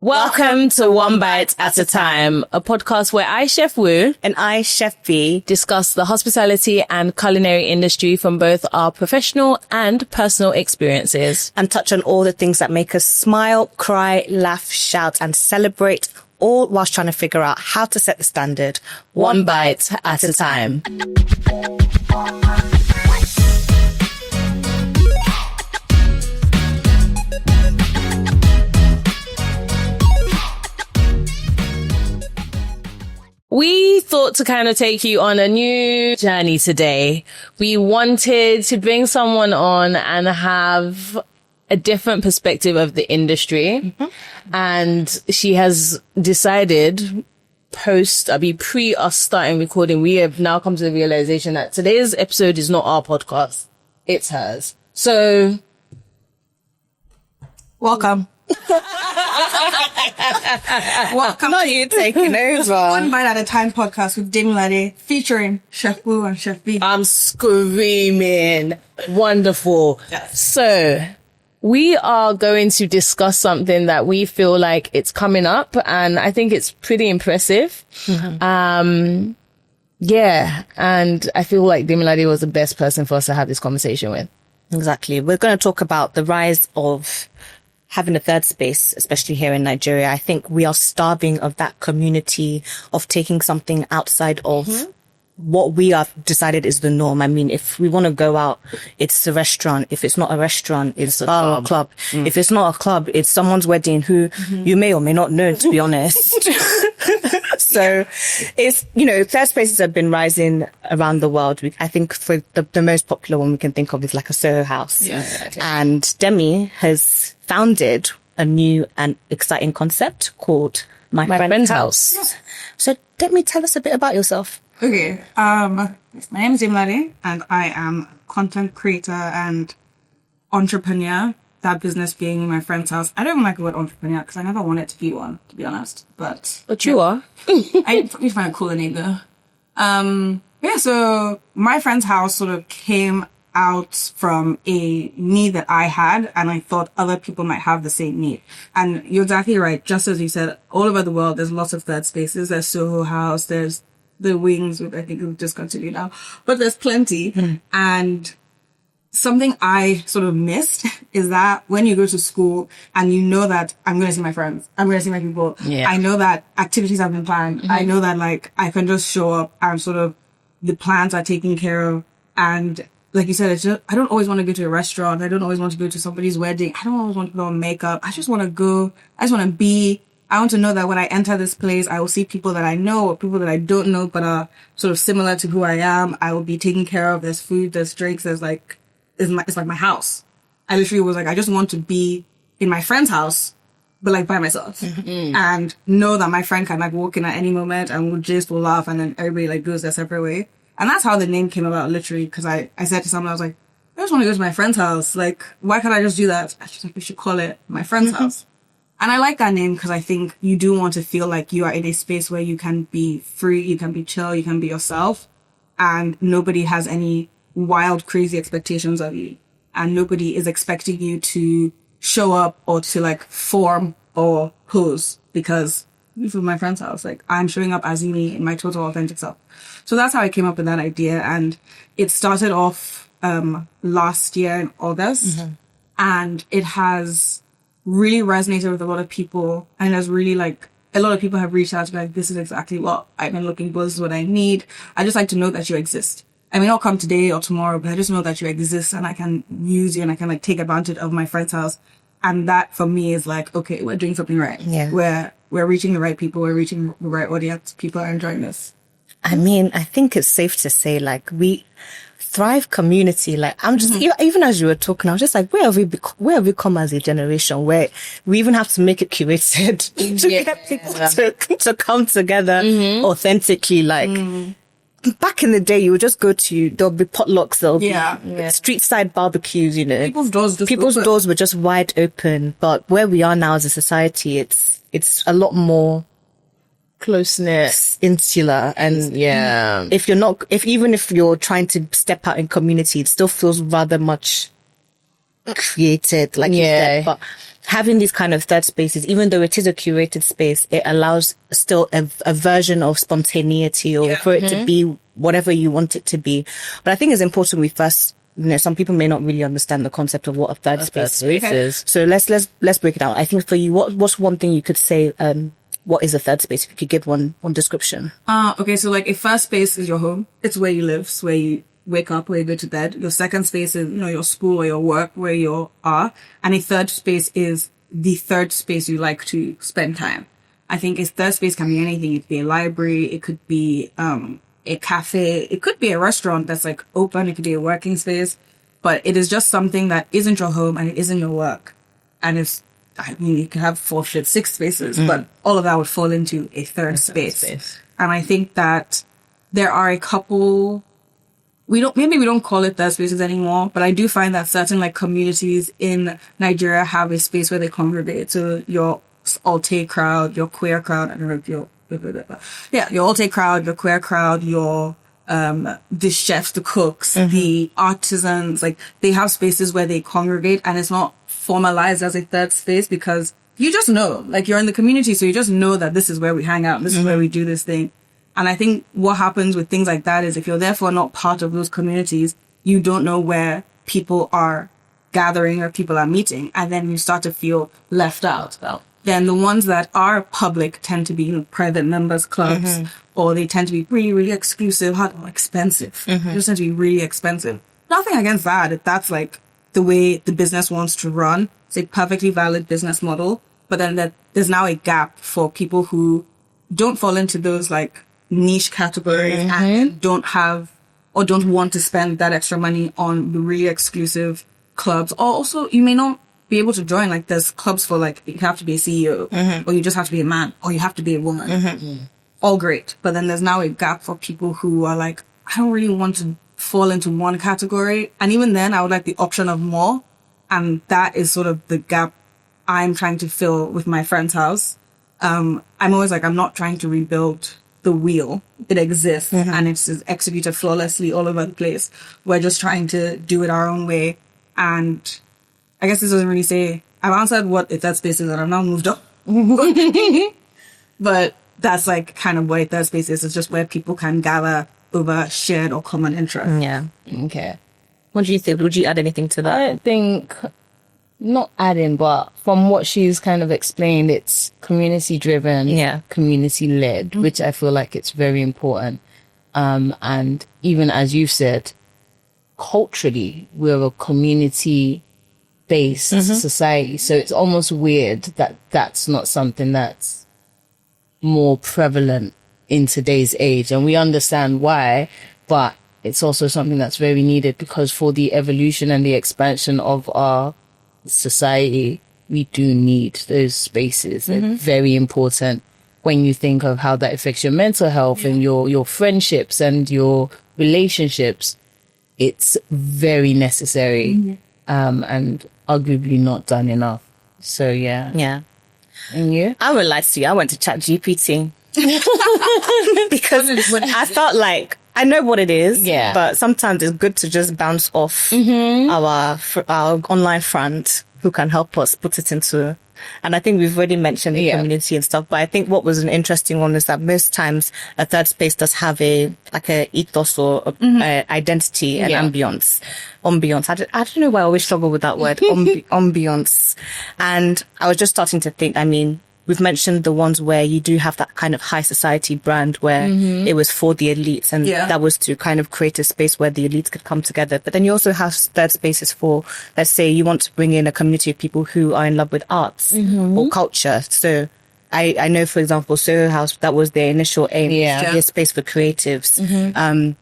Welcome to One Bite at a Time, a podcast where I, Chef Wu, and I, Chef B, discuss the hospitality and culinary industry from both our professional and personal experiences. and touch on all the things that make us smile, cry, laugh, shout, and celebrate, all whilst trying to figure out how to set the standard One bite at a time. We thought to kind of take you on a new journey today. We wanted to bring someone on and have a different perspective of the industry. And she has decided pre us starting recording, we have now come to the realization that today's episode is not our podcast. It's hers. So welcome. Welcome Not to you taking over. One Bite at a Time podcast with Demilade featuring Chef Wu and Chef B. I'm screaming. Wonderful. Yes. So we are going to discuss something that we feel like it's coming up, and I think it's pretty impressive. Yeah. And I feel like Demilade was the best person for us to have this conversation with. Exactly. We're going to talk about the rise of having a third space, especially here in Nigeria. I think we are starving of that community of taking something outside of what we have decided is the norm. I mean, if we want to go out, it's a restaurant. If it's not a restaurant, it's a bar or a club. If it's not a club, it's someone's wedding who you may or may not know, to be honest. So it's, third spaces have been rising around the world. I think for the most popular one we can think of is like a Soho House. Yeah. And Demi has founded a new and exciting concept called My Friend's House. So Demi, tell us a bit about yourself. Okay, my name is Demilade and I am a content creator and entrepreneur. That business being My Friend's House. I don't even like the word entrepreneur because I never wanted to be one, to be honest. But You are. I find a cooler name though. So My Friend's House sort of came out from a need that I had, and I thought other people might have the same need. And you're exactly right. Just as you said, all over the world, there's lots of third spaces. There's Soho House. There's the Wings, which I think we've discontinued now, but there's plenty. And something I sort of missed is that when you go to school and you know that I'm going to see my friends, I'm going to see my people. Yeah. I know that activities have been planned. I know that I can just show up and sort of the plans are taken care of. And like you said, it's just, I don't always want to go to a restaurant. I don't always want to go to somebody's wedding. I don't always want to put on makeup. I just want to go. I just want to be. I want to know that when I enter this place, I will see people that I know or people that I don't know, but are sort of similar to who I am. I will be taken care of. There's food, there's drinks, it's like my house. I literally was like, I just want to be in my friend's house, but by myself and know that my friend can walk in at any moment and we'll just will laugh and then everybody goes their separate way. And that's how the name came about, literally, because I said to someone, I was like, I just want to go to my friend's house. Why can't I just do that? She's like, we should call it My Friend's House. And I like that name because I think you do want to feel like you are in a space where you can be free, you can be chill, you can be yourself, and nobody has any wild, crazy expectations of you. And nobody is expecting you to show up or to form or pose because this is my friend's house. I'm showing up as me in my total authentic self. So that's how I came up with that idea. And it started off last year in August. And it has really resonated with a lot of people. And there's really a lot of people have reached out to me this is exactly what I've been looking for. This is what I need. I just like to know that you exist. I may not come today or tomorrow, but I just know that you exist and I can use you and I can take advantage of my friend's house. And that for me is okay, we're doing something right. Yeah. We're reaching the right people. We're reaching the right audience. People are enjoying this. I mean, I think it's safe to say, we thrive community. I'm just, even as you were talking, I was just where have we come as a generation where we even have to make it curated to get people to come together authentically. Back in the day, you would just there'll be potlucks, there'll be street side barbecues, People's doors were just wide open. But where we are now as a society, it's a lot more Close-knit. insular, and even if you're trying to step out in community, it still feels rather much created, you said. But having these kind of third spaces, even though it is a curated space, it allows still a version of spontaneity or for it to be whatever you want it to be. But I think it's important we first, some people may not really understand the concept of what a third space is. So let's break it down. I think for you, what's one thing you could say, what is a third space? If you could give one description. Okay, so like a first space is your home. It's where you live. It's where you wake up, where you go to bed. Your second space is, your school or your work, where you are. And a third space is the third space you like to spend time. I think a third space can be anything. It could be a library. It could be, a cafe. It could be a restaurant that's like open. It could be a working space, but it is just something that isn't your home and it isn't your work. And you can have 4, 5, 6 spaces, but all of that would fall into a third space. And I think that there are a couple, we don't call it third spaces anymore, but I do find that certain like communities in Nigeria have a space where they congregate. So your Alte crowd, your queer crowd, I don't know if your Alte crowd, your queer crowd, your the chefs, the cooks, the artisans, like they have spaces where they congregate, and it's not formalized as a third space because you just know, like you're in the community, so you just know that this is where we hang out, this is where we do this thing. And I think what happens with things like that is if you're therefore not part of those communities, you don't know where people are gathering or people are meeting, and then you start to feel left out. Then the ones that are public tend to be private members clubs, or they tend to be really, really exclusive, expensive. They just tend to be really expensive. Nothing against that. If that's like the way the business wants to run, it's a perfectly valid business model. But then there's now a gap for people who don't fall into those like niche categories and don't have or don't want to spend that extra money on the really exclusive clubs. Or also, you may not be able to join, like there's clubs for like you have to be a CEO, or you just have to be a man, or you have to be a woman. All great, but then there's now a gap for people who are like, I don't really want to fall into one category, and even then I would like the option of more, and that is sort of the gap I'm trying to fill with my friend's house. I'm always like, I'm not trying to rebuild the wheel. It exists and it's executed flawlessly all over the place. We're just trying to do it our own way. And I guess this doesn't really say, I've answered what a third space is and I've now moved on. But that's like kind of what a third space is. It's just where people can gather over shared or common interest. Yeah. Okay. What do you think? Would you add anything to that? I think, not adding, but from what she's kind of explained, it's community driven, community led, which I feel like it's very important. And even as you've said, culturally, we're a community based society. So it's almost weird that that's not something that's more prevalent in today's age. And we understand why, but it's also something that's very needed because for the evolution and the expansion of our society, we do need those spaces. They're very important when you think of how that affects your mental health and your friendships and your relationships. It's very necessary and arguably not done enough. So yeah. And you? I would lie to you. I went to ChatGPT because I felt like I know what it is, but sometimes it's good to just bounce off our online front who can help us put it into. And I think we've already mentioned the community and stuff, but I think what was an interesting one is that most times a third space does have a ethos or identity and ambience. I don't know why I always struggle with that word, ambience. And I was just starting to think, I mean, we've mentioned the ones where you do have that kind of high society brand where it was for the elites and that was to kind of create a space where the elites could come together. But then you also have third spaces for, let's say you want to bring in a community of people who are in love with arts or culture. So I know, for example, Soho House, that was their initial aim, to be a space for creatives.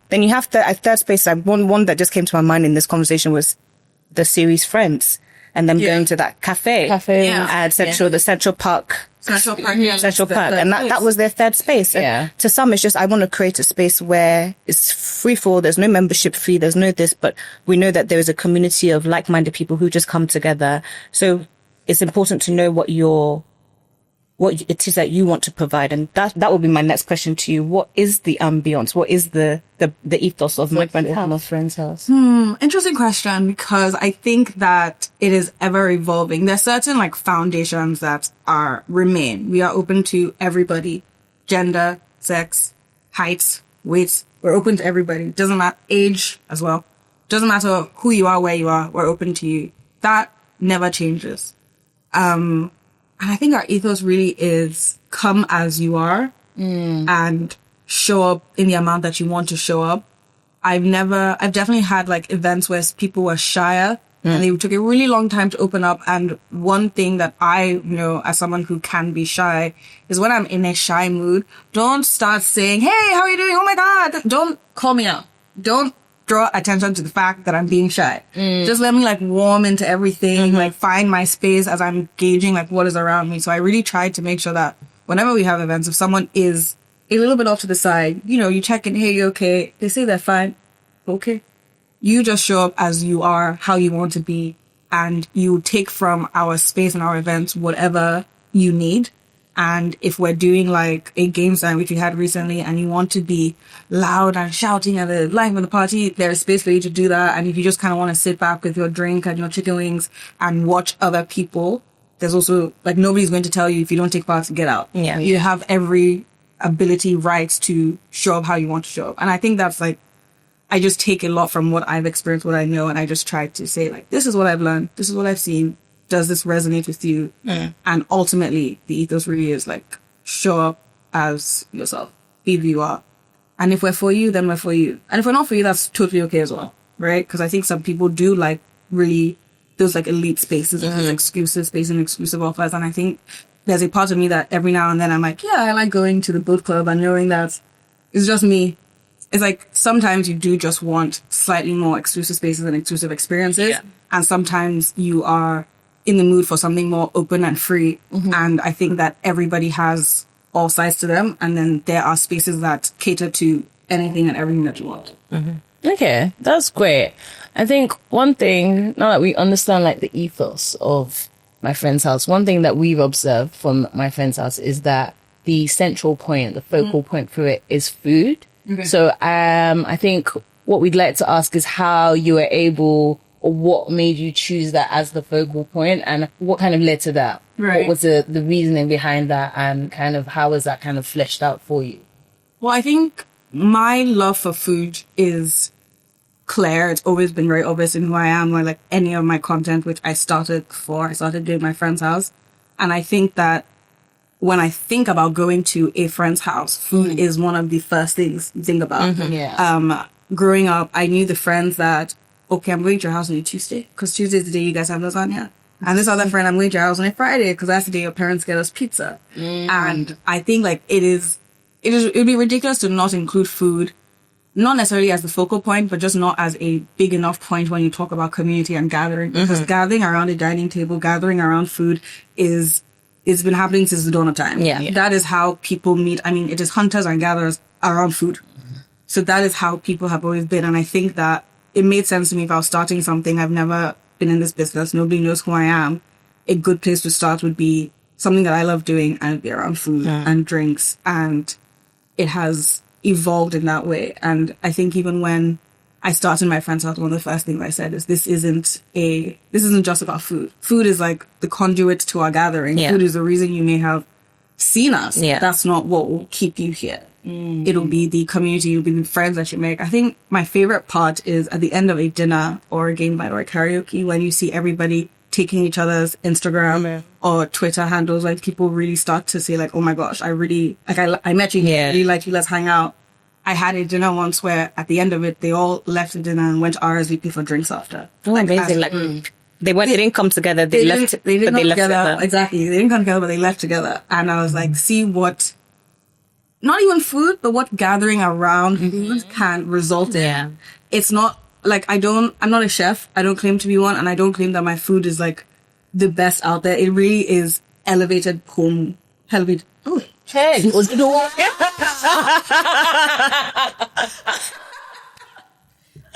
Then you have a third space. Like one that just came to my mind in this conversation was the series Friends. And them going to that cafe at the Central Park. Central Park. And that was their third space. And to some, it's just, I want to create a space where it's free for all. There's no membership fee. There's no this, but we know that there is a community of like-minded people who just come together. So it's important to know what your what it is that you want to provide. And that would be my next question to you. What is the ambience? What is the ethos of my friend's house? Interesting question, because I think that it is ever evolving. There's certain like foundations that remain. We are open to everybody, gender, sex, height, weight. We're open to everybody. Doesn't matter, age as well. Doesn't matter who you are, where you are. We're open to you. That never changes. And I think our ethos really is come as you are and show up in the amount that you want to show up. I've definitely had like events where people were shyer and they took a really long time to open up. And one thing that I know as someone who can be shy is when I'm in a shy mood, don't start saying, hey, how are you doing? Oh my God. Don't call me out. Don't draw attention to the fact that I'm being shy. Just let me like warm into everything, like find my space as I'm gauging like what is around me. So I really try to make sure that whenever we have events, if someone is a little bit off to the side, you check in, hey, you okay? They say they're fine. Okay. You just show up as you are, how you want to be, and you take from our space and our events whatever you need. And if we're doing like a game night, which we had recently, and you want to be loud and shouting at the life of the party, there's space for you to do that. And if you just kind of want to sit back with your drink and your chicken wings and watch other people, there's also like nobody's going to tell you if you don't take part to get out. Yeah. You have every ability, rights to show up how you want to show up. And I think that's like, I just take a lot from what I've experienced, what I know, and I just try to say like, this is what I've learned. This is what I've seen. Does this resonate with you? And ultimately, the ethos really is like, show up as yourself. Be who you are. And if we're for you, then we're for you. And if we're not for you, that's totally okay as well. Right? Because I think some people do like really those like elite spaces, those exclusive spaces and exclusive offers. And I think there's a part of me that every now and then I'm like, yeah, I like going to the boat club and knowing that it's just me. It's like sometimes you do just want slightly more exclusive spaces and exclusive experiences. Yeah. And sometimes you are in the mood for something more open and free. And I think that everybody has all sides to them. And then there are spaces that cater to anything and everything that you want. Okay, that's great. I think one thing, now that we understand like the ethos of my friend's house, one thing that we've observed from my friend's house is that the central point, the focal point for it is food. Okay. So I think what we'd like to ask is how you were able, or what made you choose that as the focal point, and what kind of led to that? Right. What was the reasoning behind that, and kind of how was that kind of fleshed out for you? Well, I think my love for food is clear. It's always been very obvious in who I am, or like any of my content, which I started before I started doing my friend's house. And I think that when I think about going to a friend's house, food is one of the first things you think about. Yeah. Growing up, I knew the friends that, okay, I'm going to your house on a Tuesday, because Tuesday is the day you guys have lasagna. And this other friend, I'm going to your house on a Friday, because that's the day your parents get us pizza. And I think like it would be ridiculous to not include food, not necessarily as the focal point, but just not as a big enough point when you talk about community and gathering. Because gathering around a dining table, gathering around food it's been happening since the dawn of time. Yeah. That is how people meet. I mean, it is hunters and gatherers around food. So that is how people have always been. And I think that it made sense to me if I was starting something. I've never been in this business. Nobody knows who I am. A good place to start would be something that I love doing, and it'd be around food and drinks. And it has evolved in that way. And I think even when I started my friend's house, one of the first things I said is this isn't just about food. Food is like the conduit to our gathering. Yeah. Food is the reason you may have seen us. Yeah. That's not what will keep you here. It'll be the community, it'll be the friends that you make. I think my favorite part is at the end of a dinner or a game night or a karaoke, when you see everybody taking each other's Instagram or Twitter handles, like people really start to say like, oh my gosh, I met you here. I really like you, let's hang out. I had a dinner once where at the end of it, they all left the dinner and went to RSVP for drinks after. Oh, like, amazing. They didn't come together. They left together. Exactly. They didn't come together, but they left together. And I was like, see what, not even food, but what gathering around food can result in. Yeah. It's not like I'm not a chef. I don't claim to be one. And I don't claim that my food is like the best out there. It really is elevated home. Oh, hey, was it the one?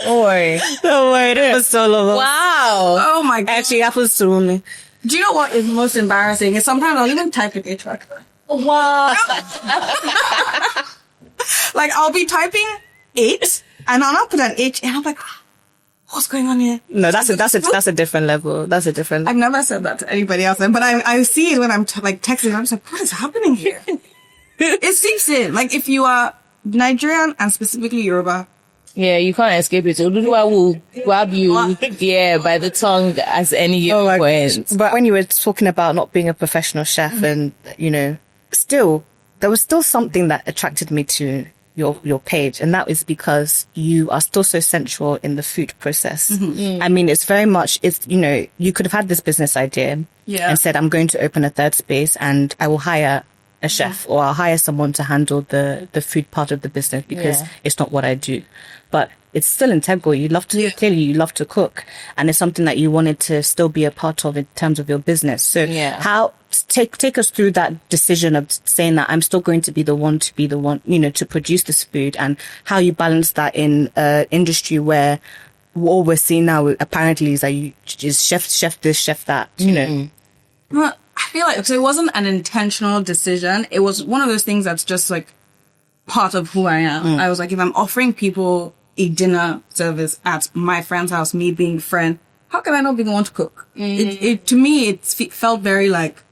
Don't worry. That was so lovely. Wow. Oh my God. Actually happens to me. Do you know what is most embarrassing? Is sometimes I'll even type in HVAC. Wow. Like, I'll be typing 8, and I'll not put an H, and I'm like, what's going on here? No, that's a different level. That's a different. I've never said that to anybody else, but I see it when I'm texting. I'm just like, what is happening here? It seeps in. Like, if you are Nigerian and specifically Yoruba, Yeah, you can't escape it. Oduduwa will grab you, by the tongue as any point. But when you were talking about not being a professional chef and, still, there was still something that attracted me to your page. And that is because you are still so central in the food process. I mean, it's very much, you could have had this business idea and said, I'm going to open a third space and I will hire a chef or I'll hire someone to handle the food part of the business because it's not what I do. But it's still integral. You love to, clearly you love to cook, and it's something that you wanted to still be a part of in terms of your business. So take us through that decision of saying that I'm still going to be the one, to produce this food, and how you balance that in an industry where what we're seeing now apparently is that you just chef this, chef that, Well, I feel like, so it wasn't an intentional decision. It was one of those things that's just like part of who I am. I was like, if I'm offering people a dinner service at my friend's house, me being a friend, how can I not be the one to cook? To me, it felt very like,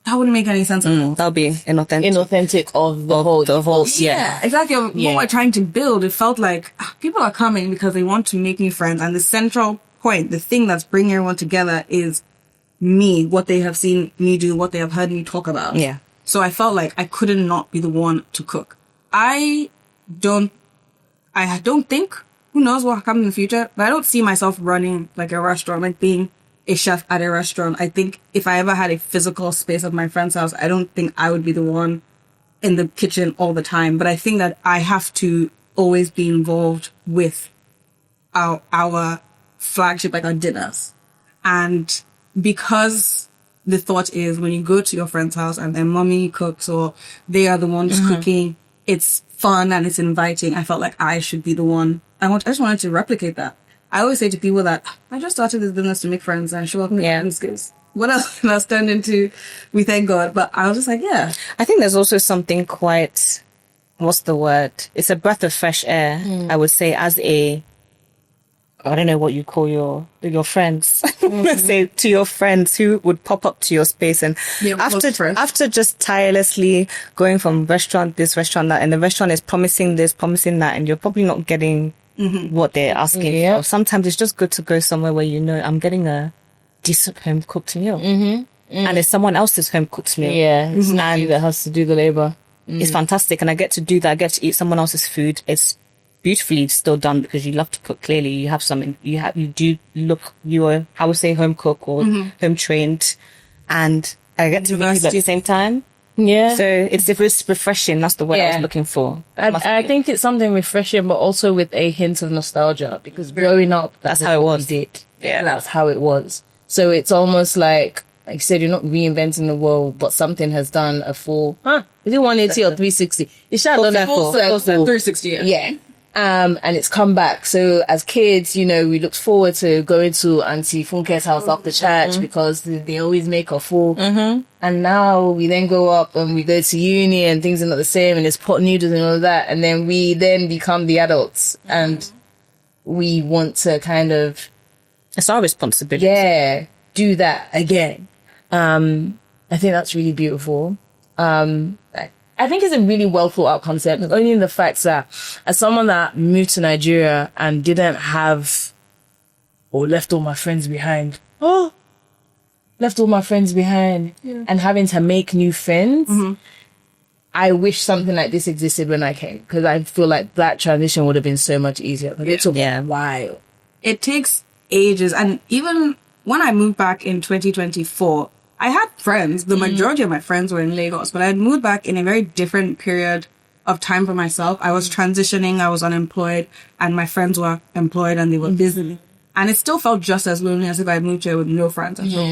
that wouldn't make any sense at all. That would be inauthentic. Inauthentic of the whole. Yeah, exactly. What we're trying to build, it felt like people are coming because they want to make new friends. And the central point, the thing that's bringing everyone together is me, what they have seen me do, what they have heard me talk about. Yeah. So I felt like I couldn't not be the one to cook. I don't think, who knows what comes in the future, but I don't see myself running like a restaurant, like being a chef at a restaurant. I think if I ever had a physical space at my friend's house, I don't think I would be the one in the kitchen all the time. But I think that I have to always be involved with our flagship, like our dinners. And because the thought is when you go to your friend's house and their mommy cooks or they are the ones cooking, it's fun and it's inviting. I felt like I should be the one. I just wanted to replicate that. I always say to people that I just started this business to make friends and show up and make skills. What else that's turned into, we thank God. But I was just like, I think there's also something quite, what's the word? It's a breath of fresh air, I would say, as I don't know what you call your friends. Let's say to your friends who would pop up to your space and after just tirelessly going from restaurant this, restaurant that, and the restaurant is promising this, promising that, and you're probably not getting what they're asking for. Sometimes it's just good to go somewhere where I'm getting a decent home cooked meal. And it's someone else's home cooked meal. Yeah, it's not you that has to do the labor. It's fantastic, and I get to do that. I get to eat someone else's food. It's beautifully still done because you love to cook. Clearly, you have something. You're, I would say, home cook or home trained, and I get to meet you at the same time. Yeah. So it's refreshing. That's the word I was looking for. I think it's something refreshing, but also with a hint of nostalgia because growing up, that's how it was. That's how it was. So it's almost like you said, you're not reinventing the world, but something has done a full, is it 180 or 360? It's done a full circle. 360. Yeah. And it's come back. So as kids, we looked forward to going to Auntie Funke's house after church because they always make a full. And now we then go up and we go to uni and things are not the same and it's pot noodles and all that. And then we then become the adults and we want to kind of... It's our responsibility. Yeah. Do that again. I think that's really beautiful. I think it's a really well thought out concept, only in the fact that as someone that moved to Nigeria and didn't have, or left all my friends behind, and having to make new friends, I wish something like this existed when I came because I feel like that transition would have been so much easier. It took a while. It takes ages. And even when I moved back in 2024, I had friends. The majority of my friends were in Lagos, but I had moved back in a very different period of time for myself. I was transitioning, I was unemployed, and my friends were employed and they were busy. And it still felt just as lonely as if I had moved here with no friends at all.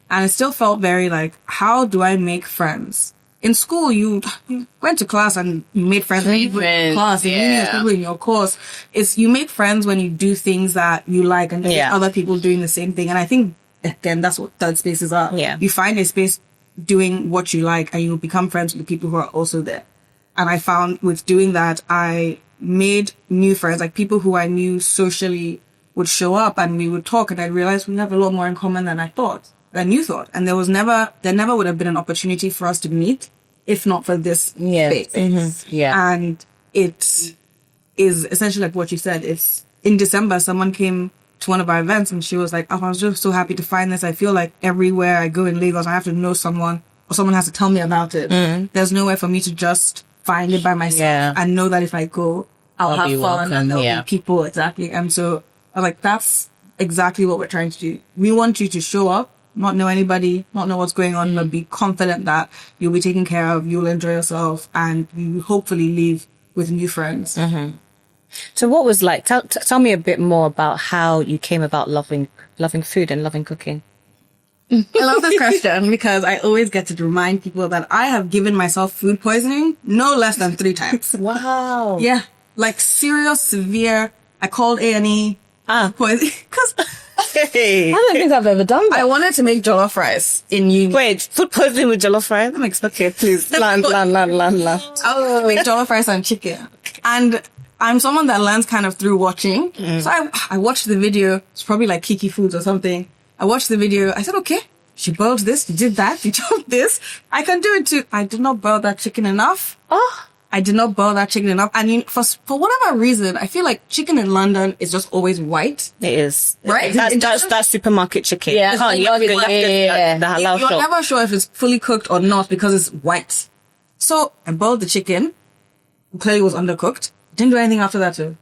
And it still felt very like, how do I make friends? In school, you went to class and you made friends. You class, people in your course. You make friends when you do things that you like and other people doing the same thing. And I think again, that's what third spaces are. Yeah. You find a space doing what you like and you become friends with the people who are also there. And I found with doing that, I made new friends, like people who I knew socially would show up and we would talk, and I realized we have a lot more in common than I thought, than you thought. And there never would have been an opportunity for us to meet if not for this space. Mm-hmm. Yeah. And it is essentially like what you said. It's in December, someone came to one of our events and she was like, oh, I was just so happy to find this. I feel like everywhere I go in Lagos, I have to know someone or someone has to tell me about it. There's no way for me to just find it by myself and know that if I go, I'll have fun welcome, and there'll be people. Exactly. And so I was like, that's exactly what we're trying to do. We want you to show up, not know anybody, not know what's going on, but be confident that you'll be taken care of, you'll enjoy yourself, and you hopefully leave with new friends. So what was like, tell me a bit more about how you came about loving food and loving cooking. I love this question because I always get to remind people that I have given myself food poisoning no less than 3 times. Wow. Yeah. Like serious, severe. I called A&E poisoning because Hey. I don't think I've ever done that. I wanted to make jollof rice in uni. Wait, food poisoning with jollof rice? Okay, please. Land. I would make jollof rice and chicken. And I'm someone that learns kind of through watching. So I watched the video. It's probably like Kiki Foods or something. I watched the video. I said, okay, she boiled this, she did that, she chopped this. I can do it too. I did not boil that chicken enough. I did not boil that chicken enough. And for whatever reason, I feel like chicken in London is just always white. It is. Right? That's supermarket chicken. Yeah. You can't- you have to get the halal You're shop. never sure if it's fully cooked or not because it's white. So I boiled the chicken. Clearly it was undercooked. Didn't do anything after that too.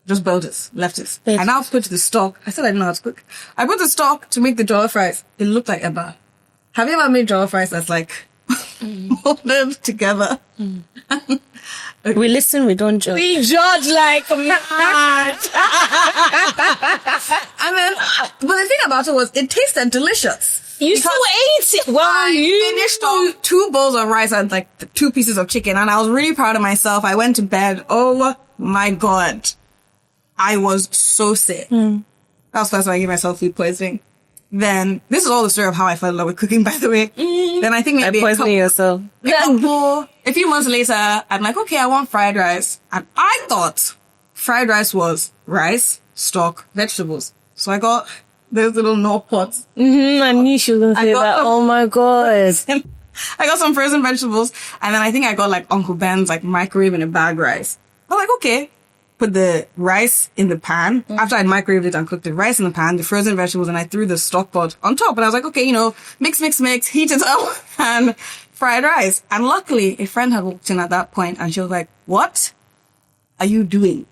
Just boiled it, left it. Yes. I now put the stock. I said I didn't know how to cook. I put the stock to make the jollof rice. It looked like Eba. Have you ever made jollof rice that's like molded together? We listen, we don't judge. We judge like mad. And then, but the thing about it was, it tasted delicious. You still ate it. Well, I finished off 2 bowls of rice and like 2 pieces of chicken, and I was really proud of myself. I went to bed. Oh my God. I was so sick. That was the first time I gave myself food poisoning. Then, this is all the story of how I fell in love with cooking, by the way. Then I think maybe Poisoning yourself. a few months later, I'm like, okay, I want fried rice. And I thought fried rice was rice, stock, vegetables. So I got those little Knorr pots. I knew she was going to say got that. some- Oh my God. I got some frozen vegetables. And then I think I got like Uncle Ben's like microwave in a bag rice. I'm like, okay. Put the rice in the pan. After I'd microwaved it and cooked the rice in the pan, the frozen vegetables, and I threw the stock pot on top. And I was like, okay, mix, heat it up, and fried rice. And luckily, a friend had walked in at that point, and she was like, what are you doing? I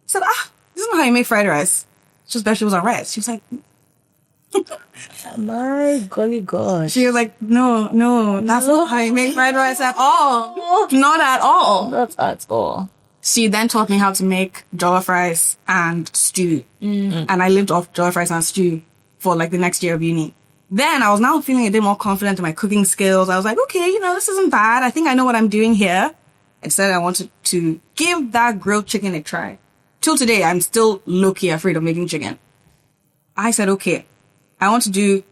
said, this is not how you make fried rice. It's just vegetables and rice. She was like, My golly gosh. she was like, no, that's not how you make fried rice at all. Not at all. Not at all. She then taught me how to make jollof rice and stew. And I lived off jollof rice and stew for like the next year of uni. Then I was now feeling a bit more confident in my cooking skills. I was like, okay, this isn't bad. I think I know what I'm doing here. Instead, I wanted to give that grilled chicken a try. Till today, I'm still low-key afraid of making chicken. I said, okay, I want to do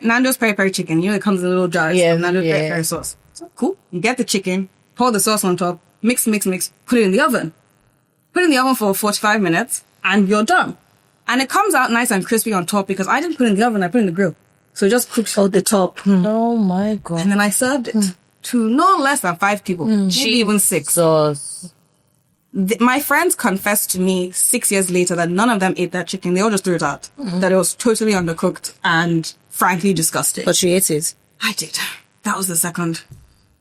Nando's peri-peri chicken. It comes in little jars of Nando's peri-peri sauce. So, cool. You get the chicken, pour the sauce on top, mix, put it in the oven. Put it in the oven for 45 minutes, and you're done. And it comes out nice and crispy on top because I didn't put it in the oven, I put it in the grill. So it just cooks on the top. Oh my God. And then I served it to no less than 5 people. Maybe even 6. Sauce. My friends confessed to me 6 years later that none of them ate that chicken. They all just threw it out. That it was totally undercooked and frankly disgusting. But she ate it. I did. That was the second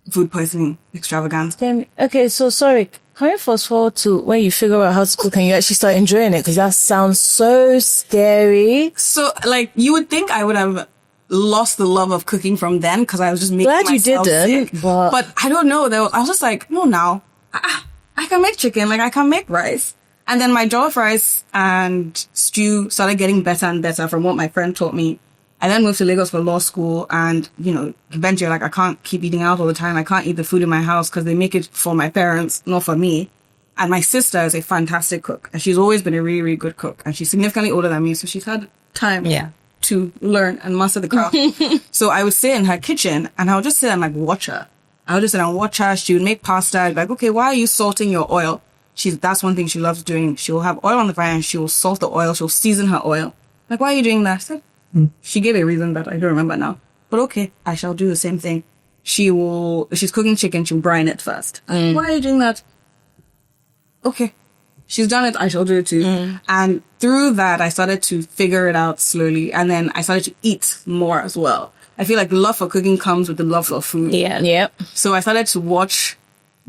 food poisoning extravaganza. Okay, so sorry. Can we fast forward to when you figure out how to cook and you actually start enjoying it? Because that sounds so scary. So, you would think I would have lost the love of cooking from then because I was just making Glad you myself didn't, sick. but- But I don't know. I was just like, no, now I can make chicken. I can make rice. And then my jollof rice and stew started getting better and better from what my friend taught me. I then moved to Lagos for law school, and eventually, I can't keep eating out all the time. I can't eat the food in my house because they make it for my parents, not for me. And my sister is a fantastic cook, and she's always been a really, really good cook. And she's significantly older than me, so she's had time to learn and master the craft. So I would sit in her kitchen and I would just sit and like watch her. I would just sit and watch her. She would make pasta. I'd be like, okay, why are you salting your oil? That's one thing she loves doing. She will have oil on the fire and she will salt the oil. She'll season her oil. Like, why are you doing that? I said, she gave a reason that I don't remember now. But okay, I shall do the same thing. She's cooking chicken, she'll brine it first. Why are you doing that? Okay. She's done it, I shall do it too. And through that, I started to figure it out slowly. And then I started to eat more as well. I feel like the love for cooking comes with the love for food. Yeah. Yep. So I started to watch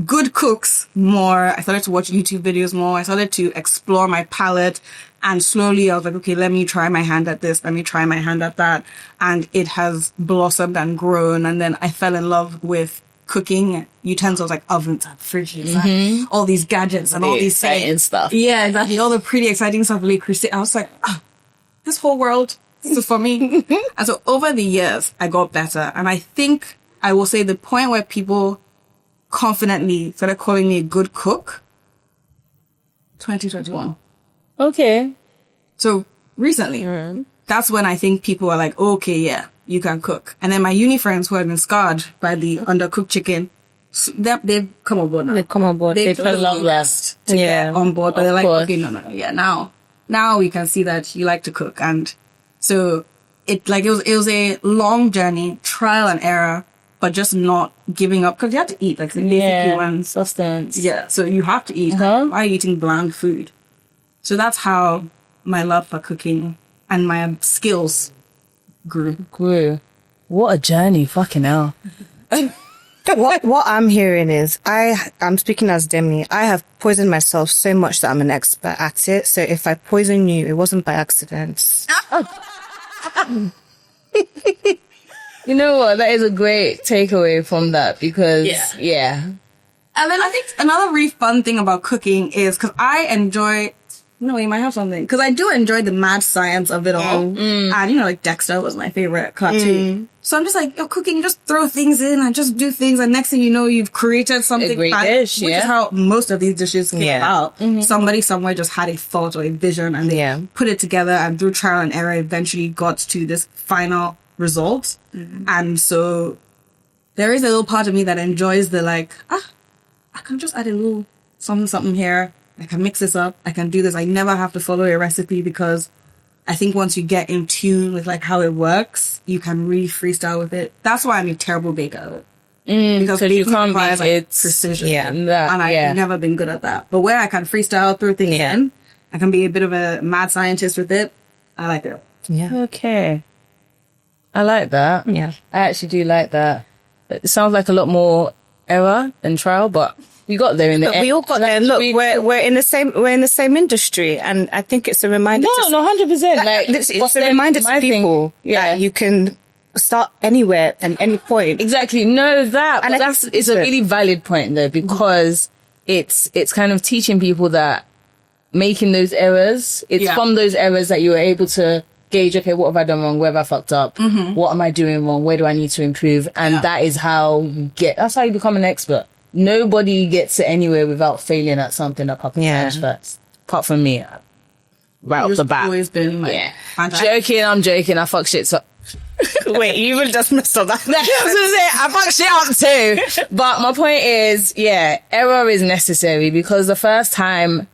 good cooks more. I started to watch YouTube videos more. I started to explore my palate. And slowly I was like, okay, let me try my hand at this. Let me try my hand at that. And it has blossomed and grown. And then I fell in love with cooking utensils like ovens and fridges and all these gadgets and all these exciting stuff. Yeah, exactly. All the pretty exciting stuff. I was like, this whole world, this is for me. And so over the years, I got better. And I think I will say the point where people confidently started calling me a good cook, 2021. Okay. So recently, that's when I think people are like, okay, yeah, you can cook. And then my uni friends who had been scarred by the undercooked chicken, they've come on board now. They come on board. They They fell fell long last to get on board, but they're like, course. okay, no, yeah, now we can see that you like to cook. And so it was a long journey, trial and error, but just not giving up because you have to eat, like the basic ones. Sustenance. Yeah, so you have to eat. Why are you eating bland food? So that's how my love for cooking and my skills grew. What a journey, fucking hell. What I'm hearing is I'm speaking as Demi. I have poisoned myself so much that I'm an expert at it. So if I poison you, it wasn't by accident. You know what? That is a great takeaway from that because, yeah. And then I think another really fun thing about cooking is because I enjoy, you might have something, because I do enjoy the mad science of it all. And, like Dexter was my favorite cartoon. So I'm just like, cooking, you just throw things in and just do things. And next thing you know, you've created something. A great dish, which is how most of these dishes came about. Somebody somewhere just had a thought or a vision and they put it together and through trial and error eventually got to this final result. And so there is a little part of me that enjoys the I can just add a little something here. I can mix this up. I can do this. I never have to follow a recipe because I think once you get in tune with how it works, you can really freestyle with it. That's why I'm a terrible baker. Because you can't requires be, it's precision. Yeah. And I've never been good at that. But where I can freestyle through things in, I can be a bit of a mad scientist with it. I like it. Yeah. Okay. I like that. Yeah. I actually do like that. It sounds like a lot more error than trial, but we got there in the end. We all got there. Look, we're in the same industry, and I think it's a reminder. No, 100%. Like it's a reminder to people that you can start anywhere and any point. Exactly. No, that. And It's a really valid point though, because it's kind of teaching people that making those errors, it's from those errors that you were able to gauge, okay, what have I done wrong? Where have I fucked up? What am I doing wrong? Where do I need to improve? And that is that's how you become an expert. Nobody gets it anywhere without failing at something a couple times first. Apart from me. Right off the bat. Always been I'm joking. I fuck shit up. Wait, you even just messed up that. I was gonna say, I fuck shit up too. But my point is, error is necessary because the first time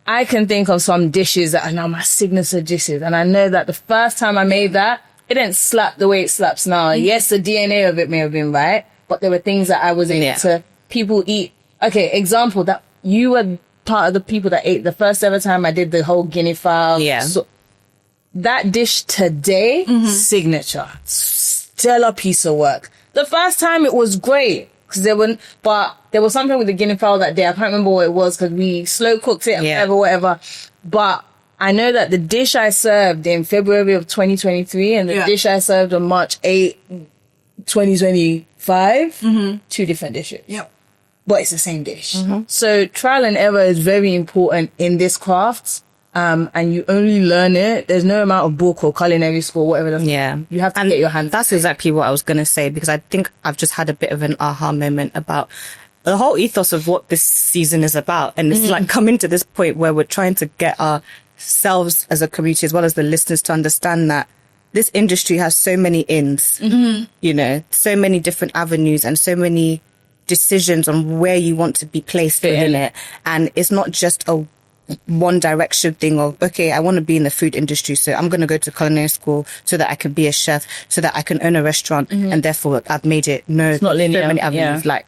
I can think of some dishes that are now my signature dishes. And I know that the first time I made that, it didn't slap the way it slaps now. Yes, the DNA of it may have been right, but there were things that I was able to, people eat. Okay, example, that you were part of the people that ate the first ever time I did the whole guinea fowl. Yeah. So that dish today, signature, stellar piece of work. The first time it was great. But there was something with the guinea fowl that day. I can't remember what it was because we slow cooked it and whatever. But I know that the dish I served in February of 2023 and the dish I served on March 8, 2025, two different dishes. Yep. But it's the same dish. So trial and error is very important in this craft. And you only learn it. There's no amount of book or culinary school, whatever. You have to get your hands. That's exactly what I was going to say, because I think I've just had a bit of an aha moment about the whole ethos of what this season is about. And it's like coming to this point where we're trying to get ourselves as a community, as well as the listeners, to understand that this industry has so many ins, you know, so many different avenues and so many decisions on where you want to be placed within it. And it's not just a one direction thing of, okay, I want to be in the food industry, so I'm going to go to culinary school so that I can be a chef, so that I can own a restaurant, and therefore I've made it. No, it's not linear. So many avenues. Like,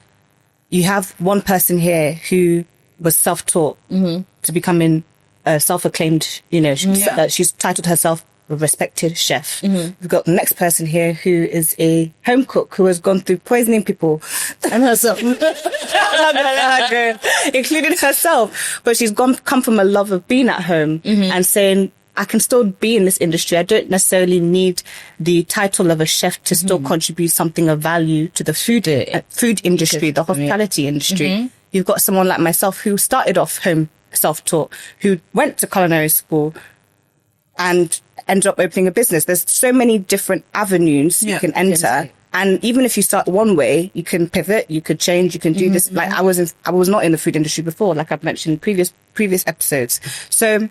you have one person here who was self-taught to becoming a self-acclaimed, you know, she's titled herself a respected chef. We've got the next person here who is a home cook who has gone through poisoning people and herself, including herself. But she's come from a love of being at home and saying, I can still be in this industry. I don't necessarily need the title of a chef to still contribute something of value to the food industry, the hospitality industry. You've got someone like myself who started off home self-taught, who went to culinary school and ended up opening a business. There's so many different avenues you can enter. And even if you start one way, you can pivot, you could change, you can do this. Like I was not in the food industry before, like I've mentioned in previous episodes. So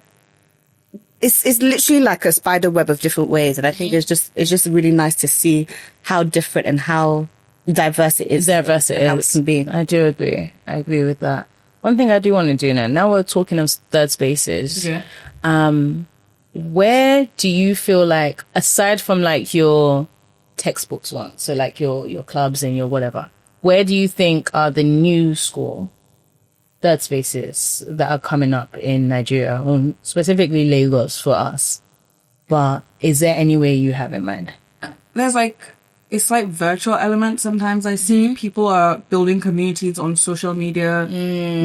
it's literally like a spider web of different ways. And I think it's just really nice to see how different and how diverse it is. How it can be. I do agree. I agree with that. One thing I do want to do now we're talking of third spaces. Where do you feel like, aside from like your textbooks one, so like your clubs and your whatever, where do you think are the new school third spaces that are coming up in Nigeria, or specifically Lagos for us? But is there any way you have in mind? There's like a slight virtual element. Sometimes I see people are building communities on social media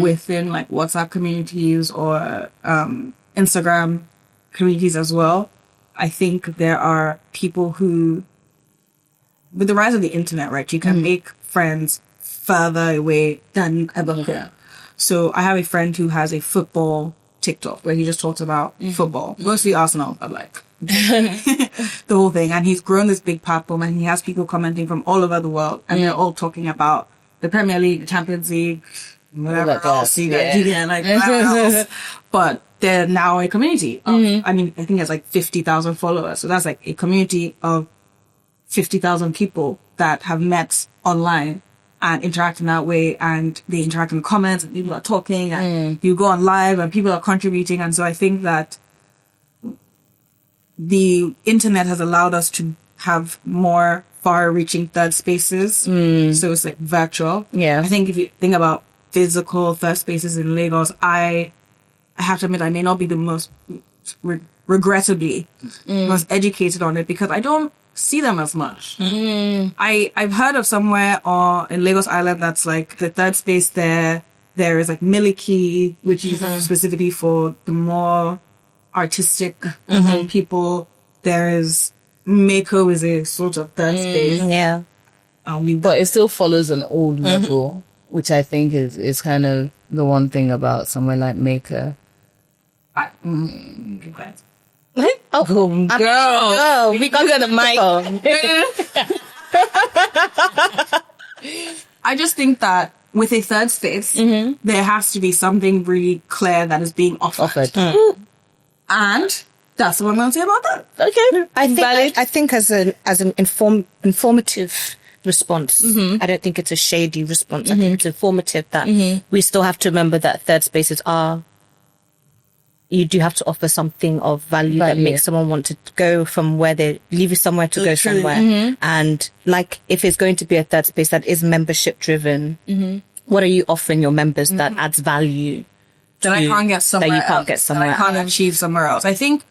within like WhatsApp communities or Instagram communities as well. I think there are people who, with the rise of the internet, right, you can make friends further away than you ever could. So I have a friend who has a football TikTok where he just talks about football, mostly Arsenal, but like the whole thing. And he's grown this big platform, and he has people commenting from all over the world, and they're all talking about the Premier League, the Champions League, whatever else, like whatever else. But they're now a community. I mean, I think it's like 50,000 followers. So that's like a community of 50,000 people that have met online and interact in that way. And they interact in the comments, and people are talking, and you go on live and people are contributing. And so I think that the internet has allowed us to have more far-reaching third spaces. So it's like virtual. I think if you think about physical third spaces in Lagos, I have to admit I may not be the most, regrettably, most educated on it, because I don't see them as much. I've heard of somewhere in Lagos Island that's like the third space there. There is like Miliki, which is specifically for the more artistic people. There is Mako is a sort of third space. But it still follows an old level, which I think is kind of the one thing about somewhere like Mako. Oh, girl, we got the mic. I just think that with a third space, there has to be something really clear that is being offered. And that's what I'm going to say about that. Okay. I think as an informative response. I don't think it's a shady response. I think it's informative that we still have to remember that third spaces you do have to offer something of value that makes someone want to go from where they leave you somewhere to go somewhere. And like, if it's going to be a third space that is membership driven, what are you offering your members that adds value that I can't get somewhere that you can't else, get somewhere that I can't achieve somewhere else? I think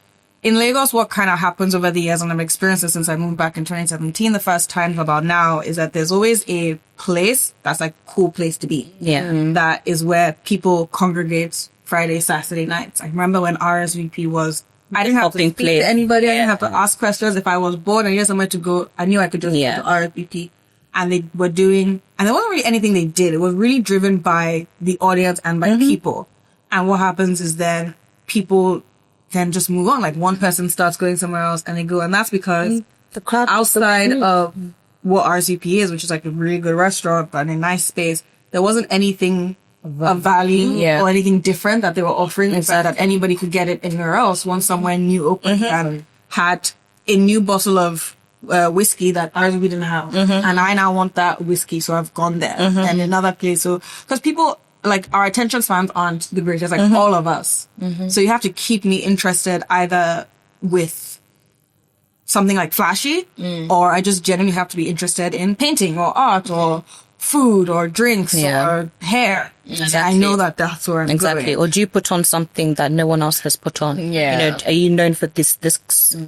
in Lagos, what kind of happens over the years, and I've experienced it since I moved back in 2017, the first time about now, is that there's always a place that's like a cool place to be. That is where people congregate Friday, Saturday nights. I remember when RSVP was, I didn't have to speak to anybody. I didn't have to ask questions. If I was bored and needed somewhere to go, I knew I could just go to RSVP. And they were doing, and there wasn't really anything they did. It was really driven by the audience and by people. And what happens is then people then just move on. Like one person starts going somewhere else and they go. And that's because the crowd outside of what RSVP is, which is like a really good restaurant, but in a nice space, there wasn't anything of value or anything different that they were offering inside that anybody could get it anywhere else once somewhere new opened and had a new bottle of whiskey that ours we didn't have, and I now want that whiskey, so I've gone there and another place. So because people like our attention spans aren't the greatest, like all of us. So you have to keep me interested either with something like flashy, or I just genuinely have to be interested in painting or art or food or drinks or hair. Exactly. I know that that's where I'm going. Or do you put on something that no one else has put on? Yeah. You know, are you known for this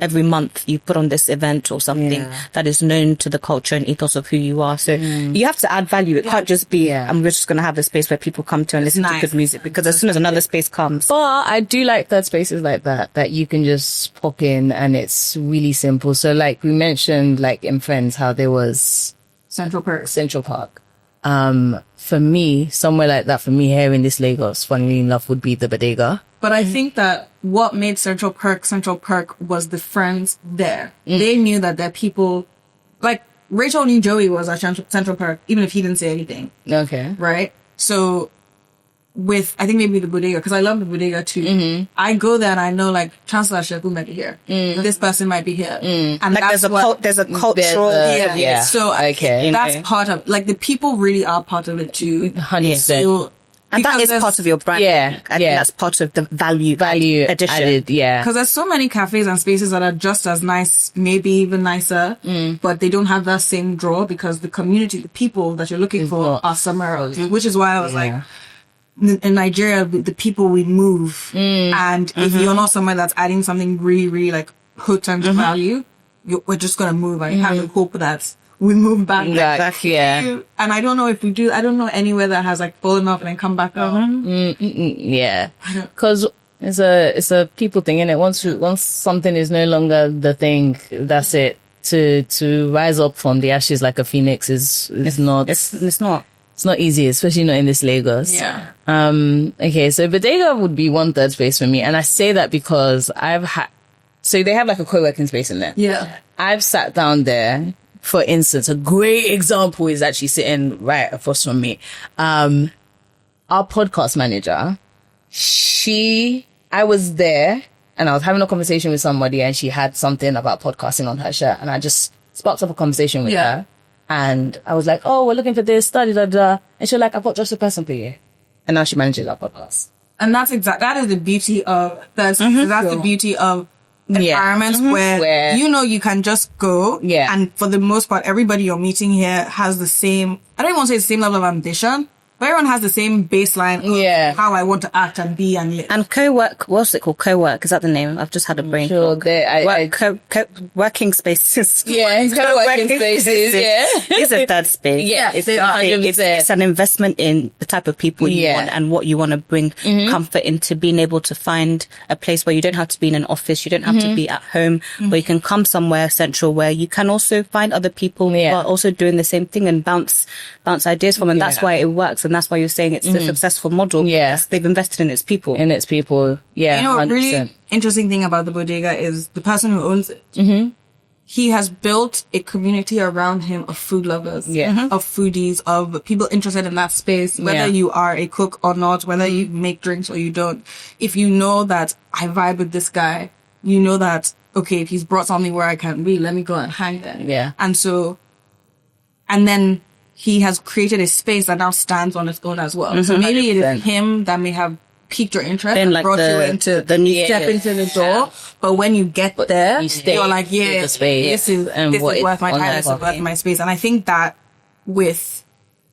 every month you put on this event or something that is known to the culture and ethos of who you are? So you have to add value. It can't just be, I'm just going to have a space where people come to and listen to good music, because as soon as another space comes. But I do like third spaces like that you can just pop in and it's really simple. So like we mentioned, like in Friends, how there was Central Park. For me, somewhere like that, for me here in this Lagos, funnily enough, would be the Bodega. But I think that what made Central Park was the friends there. They knew that there are people, like Rachel knew Joey was at Central Park, even if he didn't say anything. Okay. Right? So with, I think maybe the Bodega, because I love the Bodega too. I go there and I know like Chancellor Sheku might be here. This person might be here. And Like that's there's a cultural. So Okay. that's part of, like the people really are part of it too. 100%. So, And that because is there's- part of your brand. Yeah, I think that's part of the value addition. added, yeah. Because there's so many cafes and spaces that are just as nice, maybe even nicer, but they don't have that same draw because the community, the people that you're looking for are somewhere else. Which is why I was like, in Nigeria, the people we move. And if you're not somewhere that's adding something really, really like potent value, we're just going to move. And you have to hope that we move back. Exactly, yeah. And I don't know if we do, I don't know anywhere that has like fallen off and then come back up. Yeah. Because it's a people thing, innit? Once something is no longer the thing, that's it. To rise up from the ashes like a phoenix is not. It's not easy, especially not in this Lagos. Yeah. Okay, so Bodega would be one third space for me. And I say that because so they have like a co-working space in there. Yeah. I've sat down there. For instance, a great example is actually sitting right across from me. Our podcast manager, I was there and I was having a conversation with somebody and she had something about podcasting on her shirt and I just sparked up a conversation with her. And I was like, oh, we're looking for this, da. And she was like, I've got just a person for you. And now she manages our podcast. And that is the beauty of that's the beauty of environments where you can just go. Yeah. And for the most part, everybody you're meeting here has the same, I don't even want to say the same level of ambition, but everyone has the same baseline of how I want to act and be and live. And co-work, what's it called? Co-work, is that the name? I've just had a brain. Sure, working spaces. Yeah, co-working spaces, yeah. It's a third space. Yeah, it's an investment in the type of people you want and what you want to bring comfort into, being able to find a place where you don't have to be in an office, you don't have to be at home, where you can come somewhere central where you can also find other people who are also doing the same thing and bounce ideas from, and that's why it works. And that's why you're saying it's a successful model. Yeah. They've invested in its people. Yeah. You know, a 100%. really interesting thing about the Bodega is the person who owns it. He has built a community around him of food lovers, of foodies, of people interested in that space, whether you are a cook or not, whether you make drinks or you don't. If you know that I vibe with this guy, you know that, okay, if he's brought something where I can be, let me go and hang there. Yeah. And then he has created a space that now stands on its own as well. So maybe it is him that may have piqued your interest and like brought you into step into the door. But when you get there, you're like, the space this is worth my time, this is worth my space. And I think that with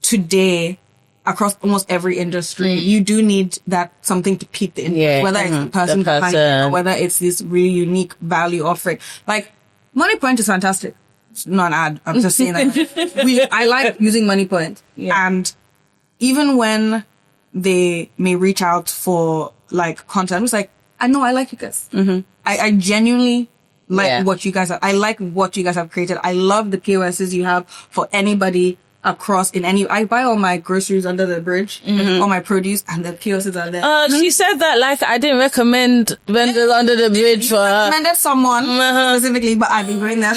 today, across almost every industry, you do need that something to pique the interest, whether it's the person behind it or whether it's this really unique value offering. Like, Money Point is fantastic. It's not an ad. I'm just saying that. I like using Money Point. And even when they may reach out for like content, it's like, I know I like you guys. I genuinely like what you guys have. I like what you guys have created. I love the POSs you have for anybody across I buy all my groceries under the bridge, all my produce, and the kiosks are there. She said that like I didn't recommend vendors under the bridge for her. Recommended someone specifically, but I've been doing that.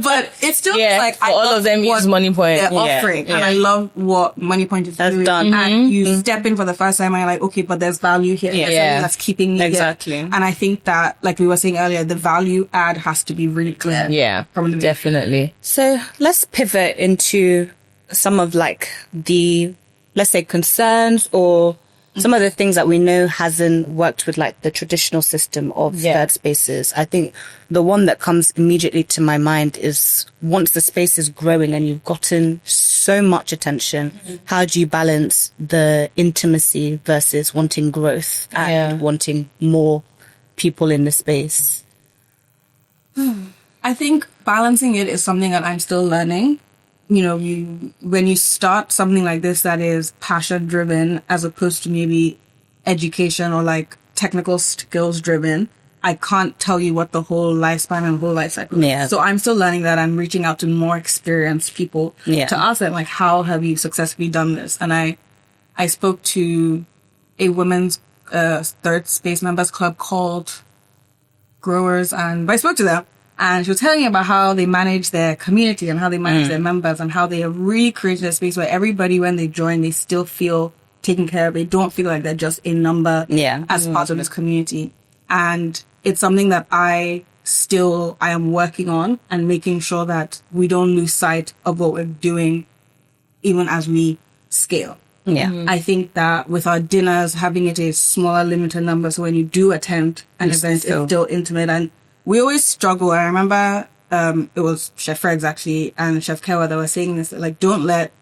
But it's still like for all of them use Money Point. They're offering, and I love what Money Point is doing. done. And you step in for the first time, and you're like, okay, but there's value here. There's something that's keeping me Exactly. here. And I think that, like we were saying earlier, the value add has to be really clear. Yeah, from the definitely. So let's pivot into some of like the, let's say, concerns or some of the things that we know hasn't worked with like the traditional system of third spaces. I think the one that comes immediately to my mind is once the space is growing and you've gotten so much attention, how do you balance the intimacy versus wanting growth and wanting more people in the space? I think balancing it is something that I'm still learning. You know, when you start something like this that is passion driven as opposed to maybe education or like technical skills driven, I can't tell you what the whole lifespan and whole life cycle is. So I'm still learning that. I'm reaching out to more experienced people to ask them, like, how have you successfully done this? And I spoke to a women's third space members club called Growers, and I spoke to them. And she was telling me about how they manage their community and how they manage their members and how they have really created a space where everybody, when they join, they still feel taken care of. They don't feel like they're just a number as part of this community. And it's something that I am working on and making sure that we don't lose sight of what we're doing even as we scale. Yeah. I think that with our dinners, having it a smaller, limited number, so when you do attend an event, it's still intimate. And we always struggle. I remember it was Chef Fred's actually and Chef Kewa that were saying this, like, don't let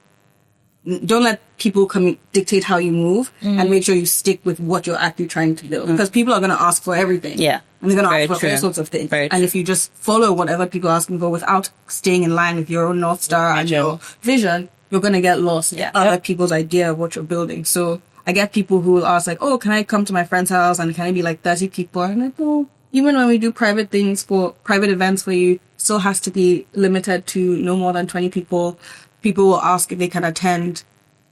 people dictate how you move and make sure you stick with what you're actually trying to build. Because people are going to ask for everything. Yeah. And they're going to ask for all sorts of things. And if you just follow whatever people are asking for without staying in line with your own North Star and your vision, you're going to get lost in other people's idea of what you're building. So I get people who will ask, like, oh, can I come to my friend's house and can I be like 30 people? And I'm like, oh, even when we do private events for you, still has to be limited to no more than 20 people. People will ask if they can attend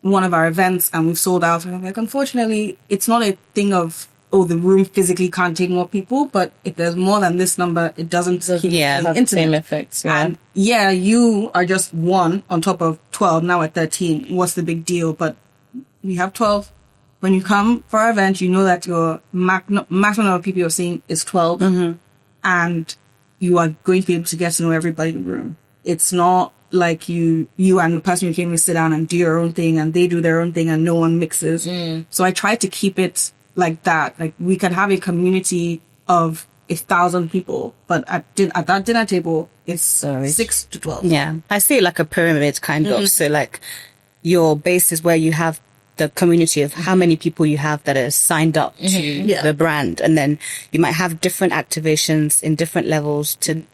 one of our events and we've sold out. And I'm like, unfortunately, it's not a thing of, oh, the room physically can't take more people, but if there's more than this number, it doesn't keep the same effects. And you are just one on top of 12, now at 13. What's the big deal? But we have 12. When you come for our event, you know that your maximum number of people you're seeing is 12. And you are going to be able to get to know everybody in the room. It's not like you and the person you came to sit down and do your own thing and they do their own thing and no one mixes. So I try to keep it like that. Like, we can have a community of 1,000 people, but at that dinner table, it's 6 to 12. Yeah. I see it like a pyramid kind of. So like your base is where you have the community of how many people you have that are signed up to the brand. And then you might have different activations in different levels to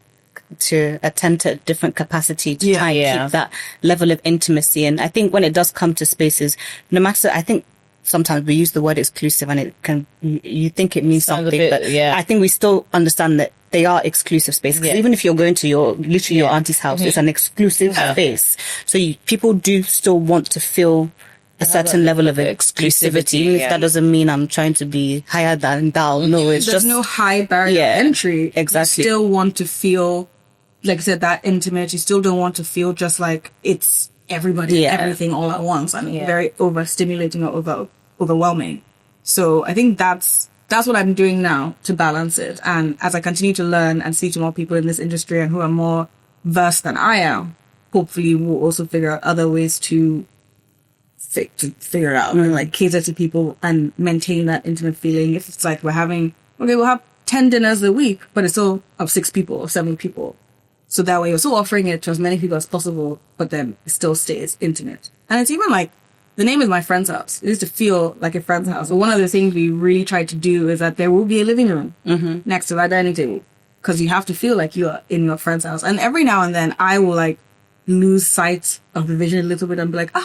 attend to different capacity to try and keep that level of intimacy. And I think when it does come to spaces, no matter, I think sometimes we use the word exclusive and it can, you think it means something, but I think we still understand that they are exclusive spaces. Even if you're going to your auntie's house, it's an exclusive space. So people do still want to feel a certain level of exclusivity. Even if that doesn't mean I'm trying to be higher than thou. No, it's There's just no high barrier to entry. Exactly. You still want to feel, like I said, that intimate. You still don't want to feel just like it's everybody, everything all at once and very overstimulating or overwhelming. So I think that's what I'm doing now to balance it. And as I continue to learn and see to more people in this industry and who are more versed than I am, hopefully we'll also figure out other ways to figure out and like cater to people and maintain that intimate feeling. If it's like we'll have 10 dinners a week, but it's still of 6 people or 7 people. So that way you're still offering it to as many people as possible, but then it still stays intimate. And it's even like, the name is my friend's house. It is to feel like a friend's house. So one of the things we really try to do is that there will be a living room next to that dining table. Because you have to feel like you're in your friend's house. And every now and then I will like lose sight of the vision a little bit and be like,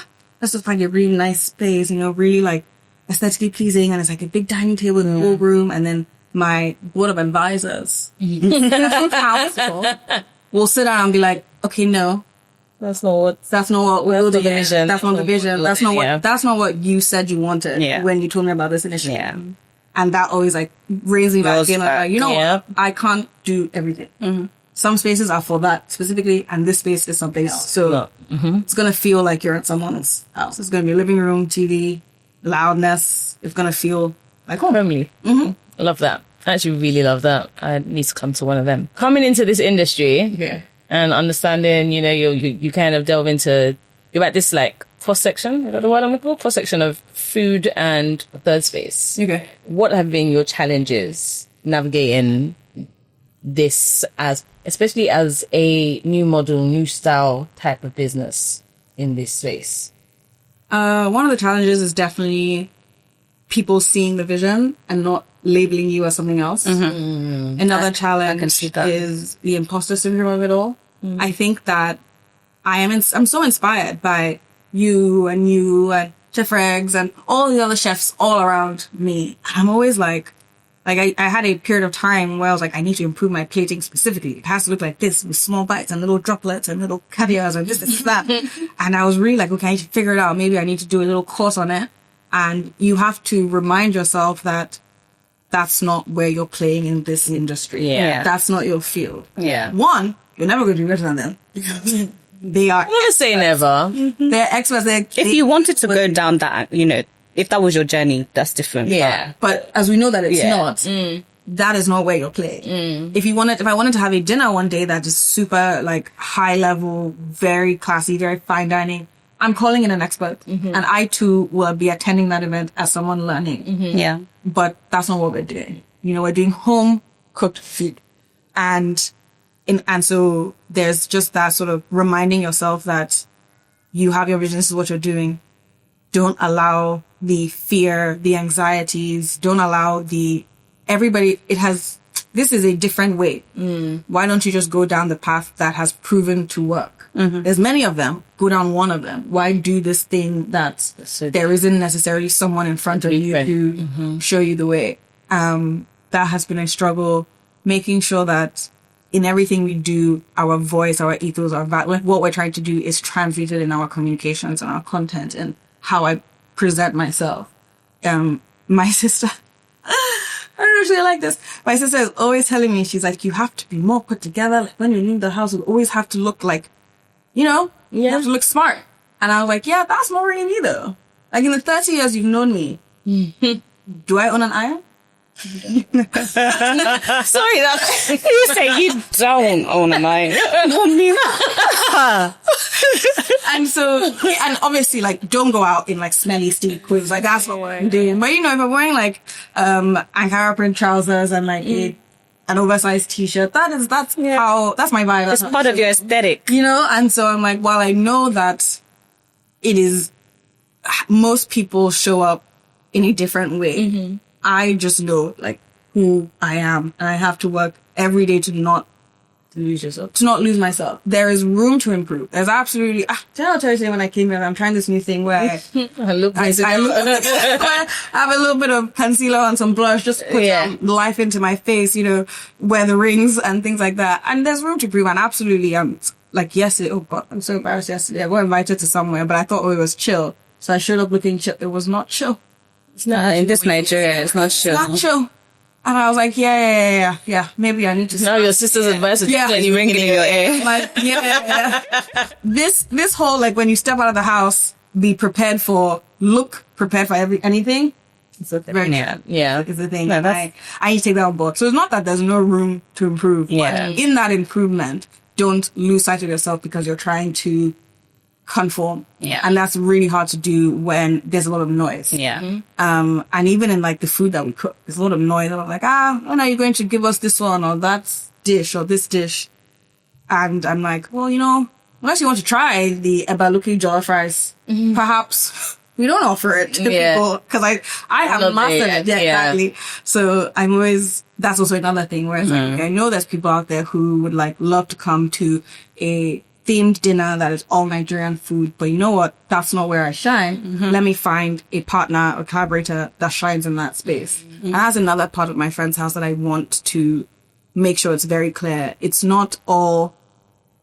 let's just find a really nice space, really like aesthetically pleasing. And it's like a big dining table in the whole room. And then my board of advisors council will sit down and be like, okay, no, That's not what. That's not what we're the doing. vision. That's not the vision. That's not what. Yeah. That's not what you said you wanted when you told me about this initiative. Yeah. And that always like raised me back. Being like, you know, Yeah. I can't do everything. Some spaces are for that specifically, and this space is something else. So it's gonna feel like you're at someone's house. It's gonna be a living room, TV, loudness. It's gonna feel like home. Homely. I love that. I actually really love that. I need to come to one of them. Coming into this industry and understanding, you know, you kind of delve into, you're at this like cross section, is that the word I'm looking for? Cross section of food and third space. Okay. What have been your challenges navigating this especially as a new model, new style type of business in this space? One of the challenges is definitely people seeing the vision and not labeling you as something else. Another challenge is the imposter syndrome of it all. I think that I'm so inspired by you and Chef Regs and all the other chefs all around me. I'm always like I had a period of time where I was like, I need to improve my plating specifically. It has to look like this with small bites and little droplets and little caviars and this and that. And I was really like, okay, I need to figure it out. Maybe I need to do a little course on it. And you have to remind yourself that that's not where you're playing in this industry. Yeah. That's not your field. Yeah. One, you're never going to be better than them because they are. Never say never. They're experts. If you wanted to go down that, you know, if that was your journey, that's different. Yeah. But as we know that it's not, that is not where you're playing. If I wanted to have a dinner one day that is super like high level, very classy, very fine dining, I'm calling in an expert, and I too will be attending that event as someone learning. Yeah. But that's not what we're doing. You know, we're doing home cooked food, and so there's just that sort of reminding yourself that you have your vision. This is what you're doing. Don't allow the fear, the anxieties. Don't allow everybody. This is a different way. Why don't you just go down the path that has proven to work? There's many of them. Go down one of them. Why do this thing that there isn't necessarily someone in front of you to show you the way? That has been a struggle, making sure that in everything we do, our voice, our ethos, what we're trying to do is translated in our communications and our content and how I present myself. My sister, I don't know if they like this. My sister is always telling me, she's like, you have to be more put together. Like when you leave the house, you always have to look like, you know, you have to look smart. And I was like, yeah, that's not really me though. Like in the 30 years you've known me, do I own an iron? Sorry, that You say you don't own an iron. And obviously, like, don't go out in like smelly, stinky clothes. Like that's not what I'm doing. But you know, if I'm wearing like Ankara print trousers and like an oversized t-shirt, that's my vibe. It's part of your aesthetic. You know, and so I'm like, while I know that it is, most people show up in a different way. I just know like who I am, and I have to work every day to not lose yourself, to not lose myself. There is room to improve. There's absolutely. Did I tell you today when I came here? I'm trying this new thing where I have a little bit of concealer and some blush, just put some life into my face. You know, wear the rings and things like that. And there's room to improve. And absolutely, like yesterday. Oh God, I'm so embarrassed. Yesterday, I got invited to somewhere, but I thought it was chill, so I showed up looking chill. It was not chill. In this Nigeria, it's not chill. Not chill. And I was like, yeah. Maybe I need to. Now your sister's advice is you ring it in your ear. Like, This whole like when you step out of the house, look prepared for anything. It's a very it's the thing. No, I need to take that on board. So it's not that there's no room to improve. Yeah. But in that improvement, don't lose sight of yourself because you're trying to conform. Yeah. And that's really hard to do when there's a lot of noise. Yeah. And even in like the food that we cook, there's a lot of noise. I'm like, when are you going to give us this one or that dish or this dish? And I'm like, well, you know, unless you want to try the Ebaluki jollof rice, perhaps we don't offer it to people because I haven't mastered it yet. Exactly. So that's also another thing where it's like, I know there's people out there who would like love to come to a themed dinner that is all Nigerian food, but you know what? That's not where I shine. Let me find a partner or collaborator that shines in that space. And that's another part of my friend's house that I want to make sure it's very clear. It's not all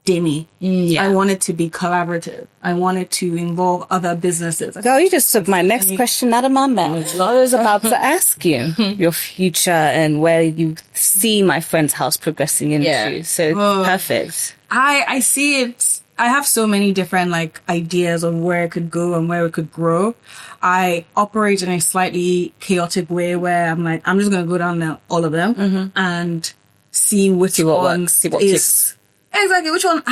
Demi. Yeah. I want it to be collaborative. I want it to involve other businesses. Girl, you just took my next question out of my mouth. I was about to ask you your future and where you see my friend's house progressing into. Yeah. So perfect. I see it. I have so many different like ideas of where it could go and where it could grow. I operate in a slightly chaotic way where I'm like, I'm just going to go down there, all of them and see which what one works, see what is clicks. exactly which one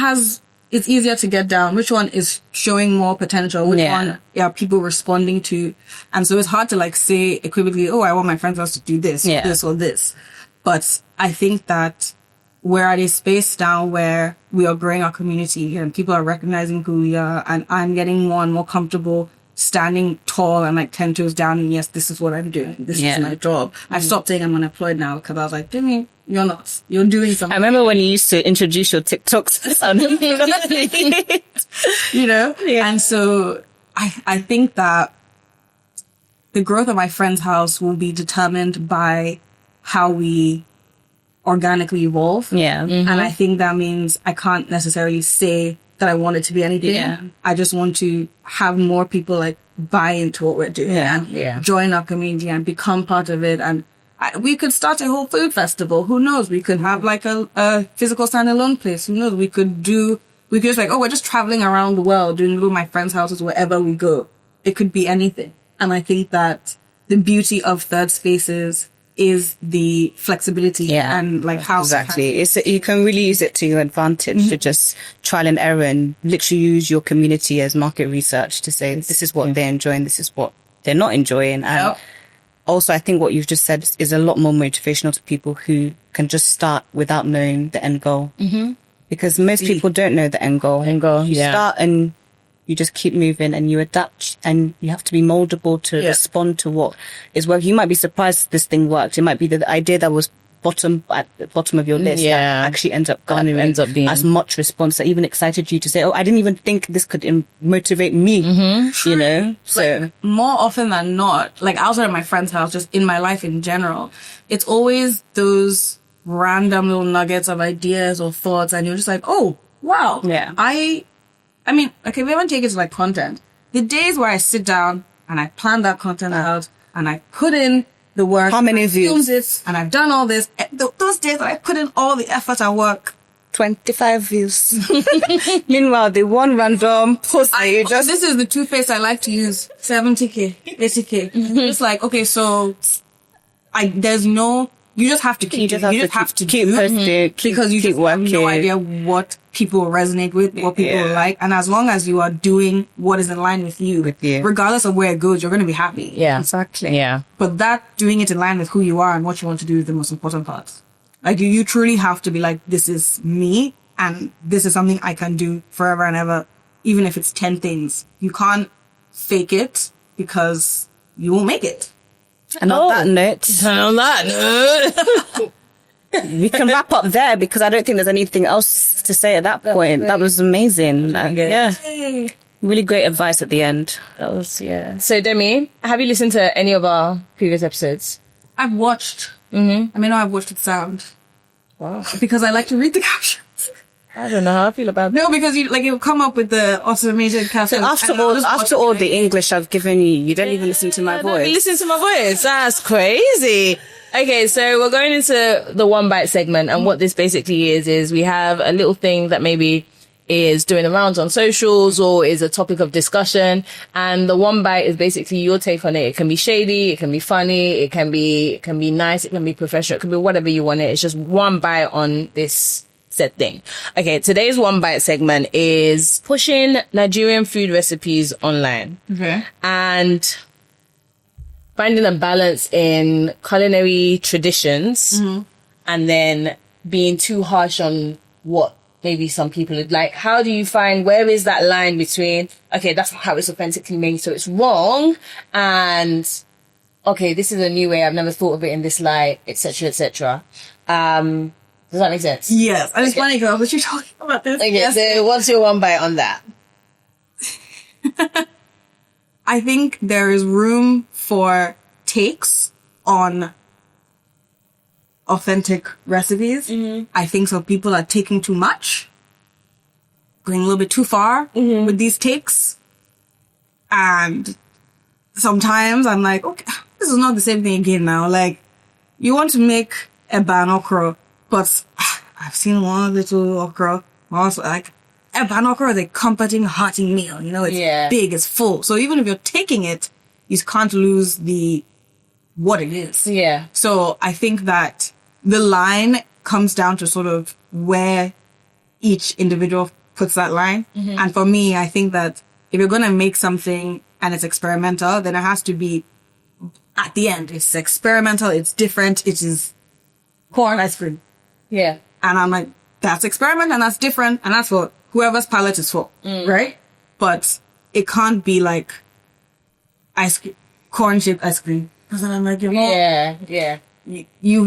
it's easier to get down, which one is showing more potential, which one are people responding to. And so it's hard to like say equivocally, oh, I want my friends house to do this, this or this. But I think that we're at a space now where we are growing our community and people are recognizing who we are, and I'm getting more and more comfortable standing tall and like 10 toes down, and yes, this is what I'm doing. This is my job. I've stopped saying I'm unemployed now because I was like, Demi, you're not. You're doing something. I remember when you used to introduce your TikToks. You know? Yeah. And so I think that the growth of my friend's house will be determined by how we organically evolve. Yeah. And I think that means I can't necessarily say that I want it to be anything. Yeah. I just want to have more people like buy into what we're doing and join our community and become part of it. And we could start a whole food festival. Who knows? We could have like a physical standalone place. Who knows? We could just like, oh, we're just traveling around the world doing little my friends' houses wherever we go. It could be anything. And I think that the beauty of third spaces is the flexibility and like how exactly you can really use it to your advantage to just trial and error and literally use your community as market research to say this is what they're enjoying, this is what they're not enjoying. And also I think what you've just said is a lot more motivational to people who can just start without knowing the end goal, because most people don't know the end goal. You start and you just keep moving and you adapt, and you have to be moldable to respond to what is working. You might be surprised this thing worked. It might be the idea that was at the bottom of your list that actually ends up garnering as much response that even excited you to say, oh, I didn't even think this could motivate me, you know? So like, more often than not, like outside of my friend's house, just in my life in general, it's always those random little nuggets of ideas or thoughts, and you're just like, oh, wow. Yeah. I mean, okay, we haven't taken it to like content. The days where I sit down and I plan that content out and I put in the work. How many views? This, and I've done all this. Those days that I put in all the effort and work. 25 views. Meanwhile, the one random post this is the toothpaste I like to use. 70k, 80k. It's like, okay, so you just have to keep keep posting, because you keep just working. have no idea what people resonate with, what people like. And as long as you are doing what is in line with you, regardless of where it goes, you're going to be happy. Yeah. Exactly. Yeah. But that doing it in line with who you are and what you want to do is the most important part. Like you truly have to be like, this is me and this is something I can do forever and ever, even if it's 10 things. You can't fake it because you won't make it. And on that note, we can wrap up there because I don't think there's anything else to say at that point. That was amazing. Really great advice at the end. That was, So, Demi, have you listened to any of our previous episodes? I've watched. I mean, I've watched it sound. Wow. Because I like to read the captions. I don't know how I feel about that. No, because you'll come up with the automated captions. So after all the English I've given you, you don't even listen to my voice. You listen to my voice. That's crazy. Okay, so we're going into the one bite segment, and what this basically is we have a little thing that maybe is doing the rounds on socials or is a topic of discussion, and the one bite is basically your take on it. It can be shady, it can be funny, it can be nice, it can be professional, it can be whatever you want it. It's just one bite on this said thing. Okay, today's one bite segment is pushing Nigerian food recipes online. Okay. And finding a balance in culinary traditions and then being too harsh on what maybe some people would like. How do you find, where is that line between, okay, that's not how it's authentically made, so it's wrong, and okay, this is a new way, I've never thought of it in this light, etc., etc. Does that make sense? Yes. And it's funny because you're talking about this. Okay, so what's your one bite on that? I think there is room for takes on authentic recipes. I think some people are taking too much. going a little bit too far with these takes. And sometimes I'm like, okay, this is not the same thing again now. Like, you want to make eba and okra, but I've seen one little okra. Also, like, eba and okra is a comforting, hearty meal. You know, it's big, it's full. So even if you're taking it, you can't lose what it is. Yeah. So I think that the line comes down to sort of where each individual puts that line. And for me, I think that if you're going to make something and it's experimental, then it has to be at the end. It's experimental. It's different. It is corn ice cream. Yeah. And I'm like, that's experiment and that's different. And that's what whoever's palate is for. Right? But it can't be like ice cream, corn shaped ice cream. Because then I'm like, you've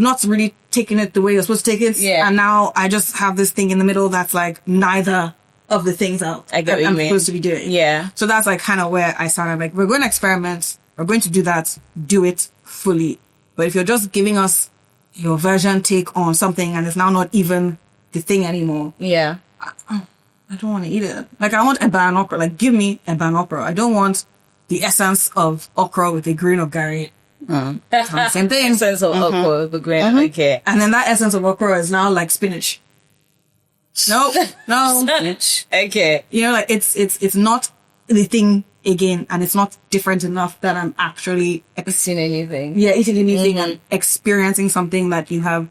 not really taken it the way you're supposed to take it. Yeah. And now I just have this thing in the middle that's like neither of the things I'm supposed to be doing. Yeah. So that's like kind of where I started. Like, we're going to experiment. We're going to do that. Do it fully. But if you're just giving us your version take on something and it's now not even the thing anymore. Yeah. I don't want to eat it. Like, I want eba and okra. Like, give me eba and okra. I don't want the essence of okra with a grain of garri. Same thing. Essence of okra with a grain. Okay. And then that essence of okra is now like spinach. No. Spinach. Okay. You know, like, it's not the thing again, and it's not different enough that I'm actually Eating anything. Yeah, eating anything and experiencing something that you have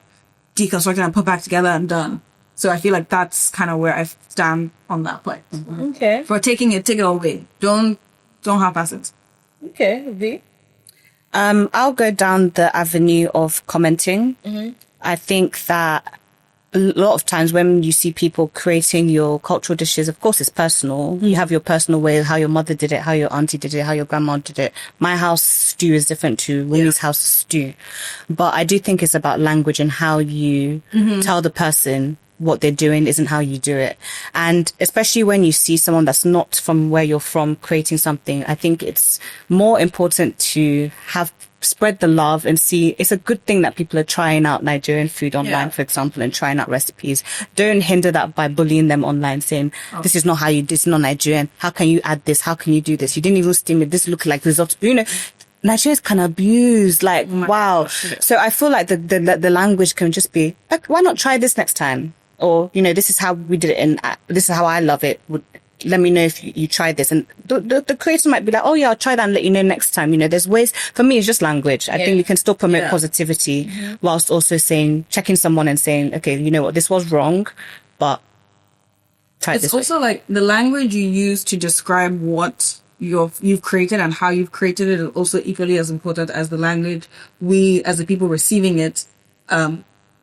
deconstructed and put back together and done. So I feel like that's kind of where I stand on that point. Okay. For taking it, take it away. Don't half-ass it. Okay. V? I'll go down the avenue of commenting. I think that a lot of times when you see people creating your cultural dishes, of course it's personal. You have your personal way of how your mother did it, how your auntie did it, how your grandma did it. My house stew is different to Winnie's house stew. But I do think it's about language and how you tell the person what they're doing isn't how you do it. And especially when you see someone that's not from where you're from creating something, I think it's more important to spread the love and see it's a good thing that people are trying out Nigerian food online, for example, and trying out recipes. Don't hinder that by bullying them online, saying, this is not how you, this is not Nigerian. How can you add this? How can you do this? You didn't even steam it. This look like risotto. You know, Nigerians can abuse, like, wow. So I feel like the language can just be, like, why not try this next time? Or, you know, this is how we did it and this is how I love it. Let me know if you tried this. And the creator might be like, oh yeah, I'll try that and let you know next time. You know, there's ways. For me, it's just language. I think we can still promote positivity whilst also checking someone and saying, okay, you know what, this was wrong, but try this. It's also like the language you use to describe what you've created and how you've created it is also equally as important as the language we, as the people receiving it,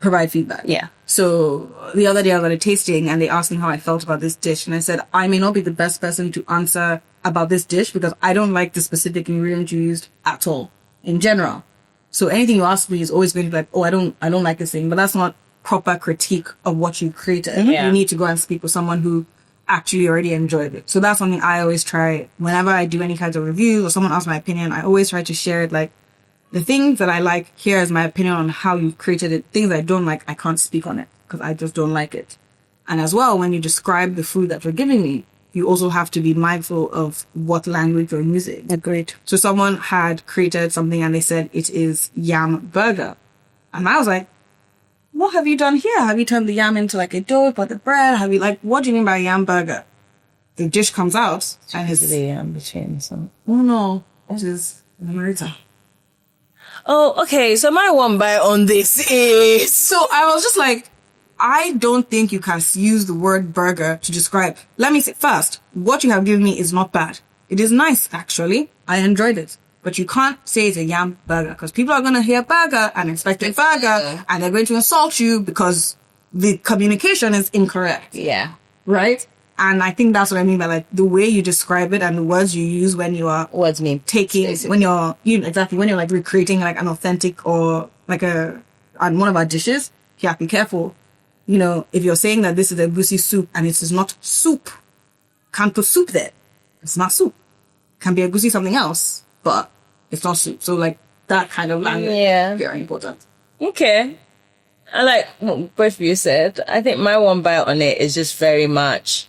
provide feedback. Yeah. So the other day I was at a tasting and they asked me how I felt about this dish. And I said, I may not be the best person to answer about this dish because I don't like the specific ingredient you used at all in general. So anything you ask me is always going to be like, oh, I don't like this thing, but that's not proper critique of what you created. You need to go and speak with someone who actually already enjoyed it. So that's something I always try whenever I do any kinds of reviews or someone asks my opinion. I always try to share it like, the things that I like, here is my opinion on how you created it. Things I don't like, I can't speak on it because I just don't like it. And as well, when you describe the food that you're giving me, you also have to be mindful of what language you're using. Agreed. So someone had created something and they said it is yam burger. And I was like, what have you done here? Have you turned the yam into like a dough, but the bread? Have you what do you mean by yam burger? The dish comes out and it's the yam between some. Oh no, it is marita. Oh, okay. So my one bite on this is... So I was just like, I don't think you can use the word burger to describe. Let me say first, what you have given me is not bad. It is nice, actually. I enjoyed it. But you can't say it's a yam burger because people are going to hear burger and expect a burger and they're going to insult you because the communication is incorrect. Yeah. Right? And I think that's what I mean by like the way you describe it and the words you use when you are when you're like recreating like an authentic or like on one of our dishes. You have to be careful. You know, if you're saying that this is a goosey soup and it is not soup, can't put soup there. It's not soup. Can be a goosey something else, but it's not soup. So like that kind of language is very important. Okay. I like what both of you said. I think my one bite on it is just very much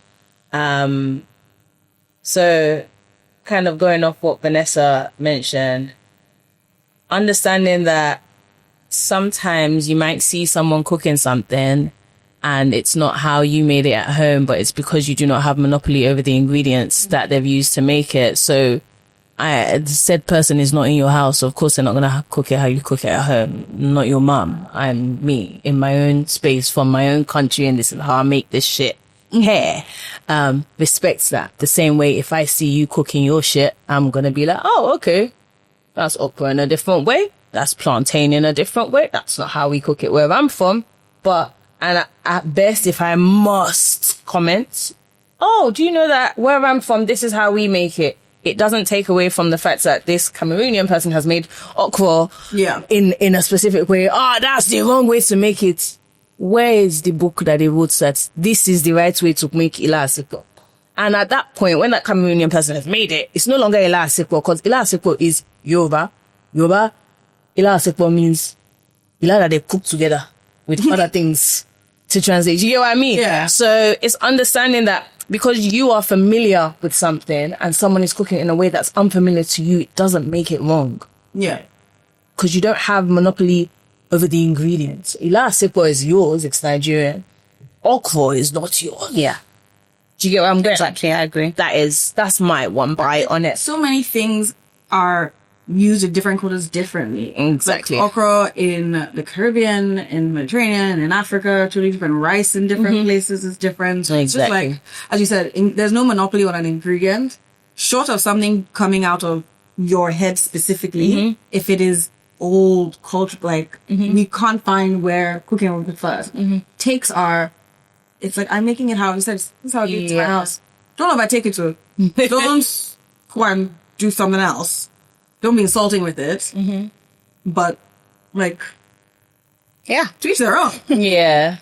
So kind of going off what Vanessa mentioned, understanding that sometimes you might see someone cooking something and it's not how you made it at home, but it's because you do not have monopoly over the ingredients that they've used to make it. So the said person is not in your house, so of course they're not going to cook it how you cook it at home. Not your mum. I'm me in my own space from my own country, and this is how I make this shit here. Respects that. The same way if I see you cooking your shit, I'm going to be like, oh, okay, that's okra in a different way. That's plantain in a different way. That's not how we cook it where I'm from. But, and at best, if I must comment, oh, do you know that where I'm from, this is how we make it? It doesn't take away from the fact that this Cameroonian person has made okra in a specific way. Ah, that's the wrong way to make it. Where is the book that they wrote that this is the right way to make ila asikpo? And at that point, when that Cameroonian person has made it, it's no longer ila asikpo, because ila asikpo is Yoruba. Ila asikpo means ila that they cook together with other things to translate. You get what I mean? Yeah. So it's understanding that because you are familiar with something and someone is cooking in a way that's unfamiliar to you, it doesn't make it wrong. Yeah. Because you don't have monopoly over the ingredients. Ila asikpo is yours, it's Nigerian. Okra is not yours. Yeah. Do you get what I'm getting? Exactly, I agree. That's my one bite on it. So many things are used in different cultures differently. Exactly. Like okra in the Caribbean, in Mediterranean, in Africa, totally different. Rice in different places is different. It's just Exactly. like, as you said, there's no monopoly on an ingredient, short of something coming out of your head specifically. If it is old culture, like we can't find where cooking was first. Takes are, it's like, I'm making it how you said, this is how I do it to my house. Don't know if I take it to, don't go and do something else. Don't be insulting with it. But, like, Yeah. to each their own. Yeah,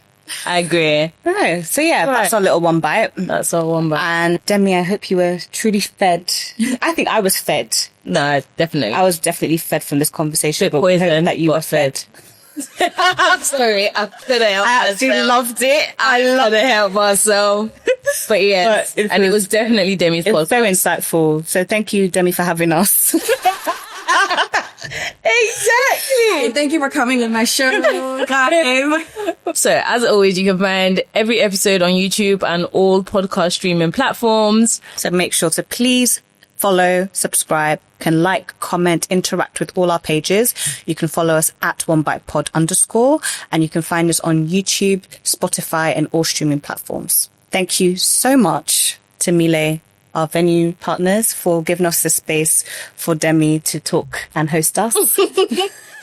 I agree. Right. So yeah, that's our little one bite. That's all one bite. And Demi, I hope you were truly fed. I think I was fed. No, definitely. I was definitely fed from this conversation. But we poison hope that you were fed. I'm sorry, I couldn't help I absolutely loved it. I love to help myself. But yeah, But and it was definitely Demi's It was podcast. very insightful. So thank you, Demi, for having us. Exactly. Thank you for coming on my show, guys. So as always, you can find every episode on YouTube and all podcast streaming platforms. So make sure to please follow, subscribe, can like, comment, interact with all our pages. You can follow us at onebitepod_, and you can find us on YouTube, Spotify, and all streaming platforms. Thank you so much to Demilade, our venue partners, for giving us the space for Demi to talk and host us.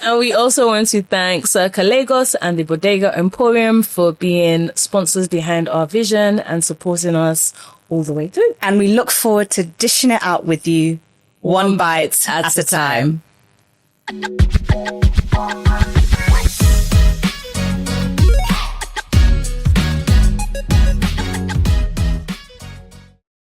And we also want to thank Circa Lagos and the Bodega Emporium for being sponsors behind our vision and supporting us all the way through. And we look forward to dishing it out with you one bite at a time.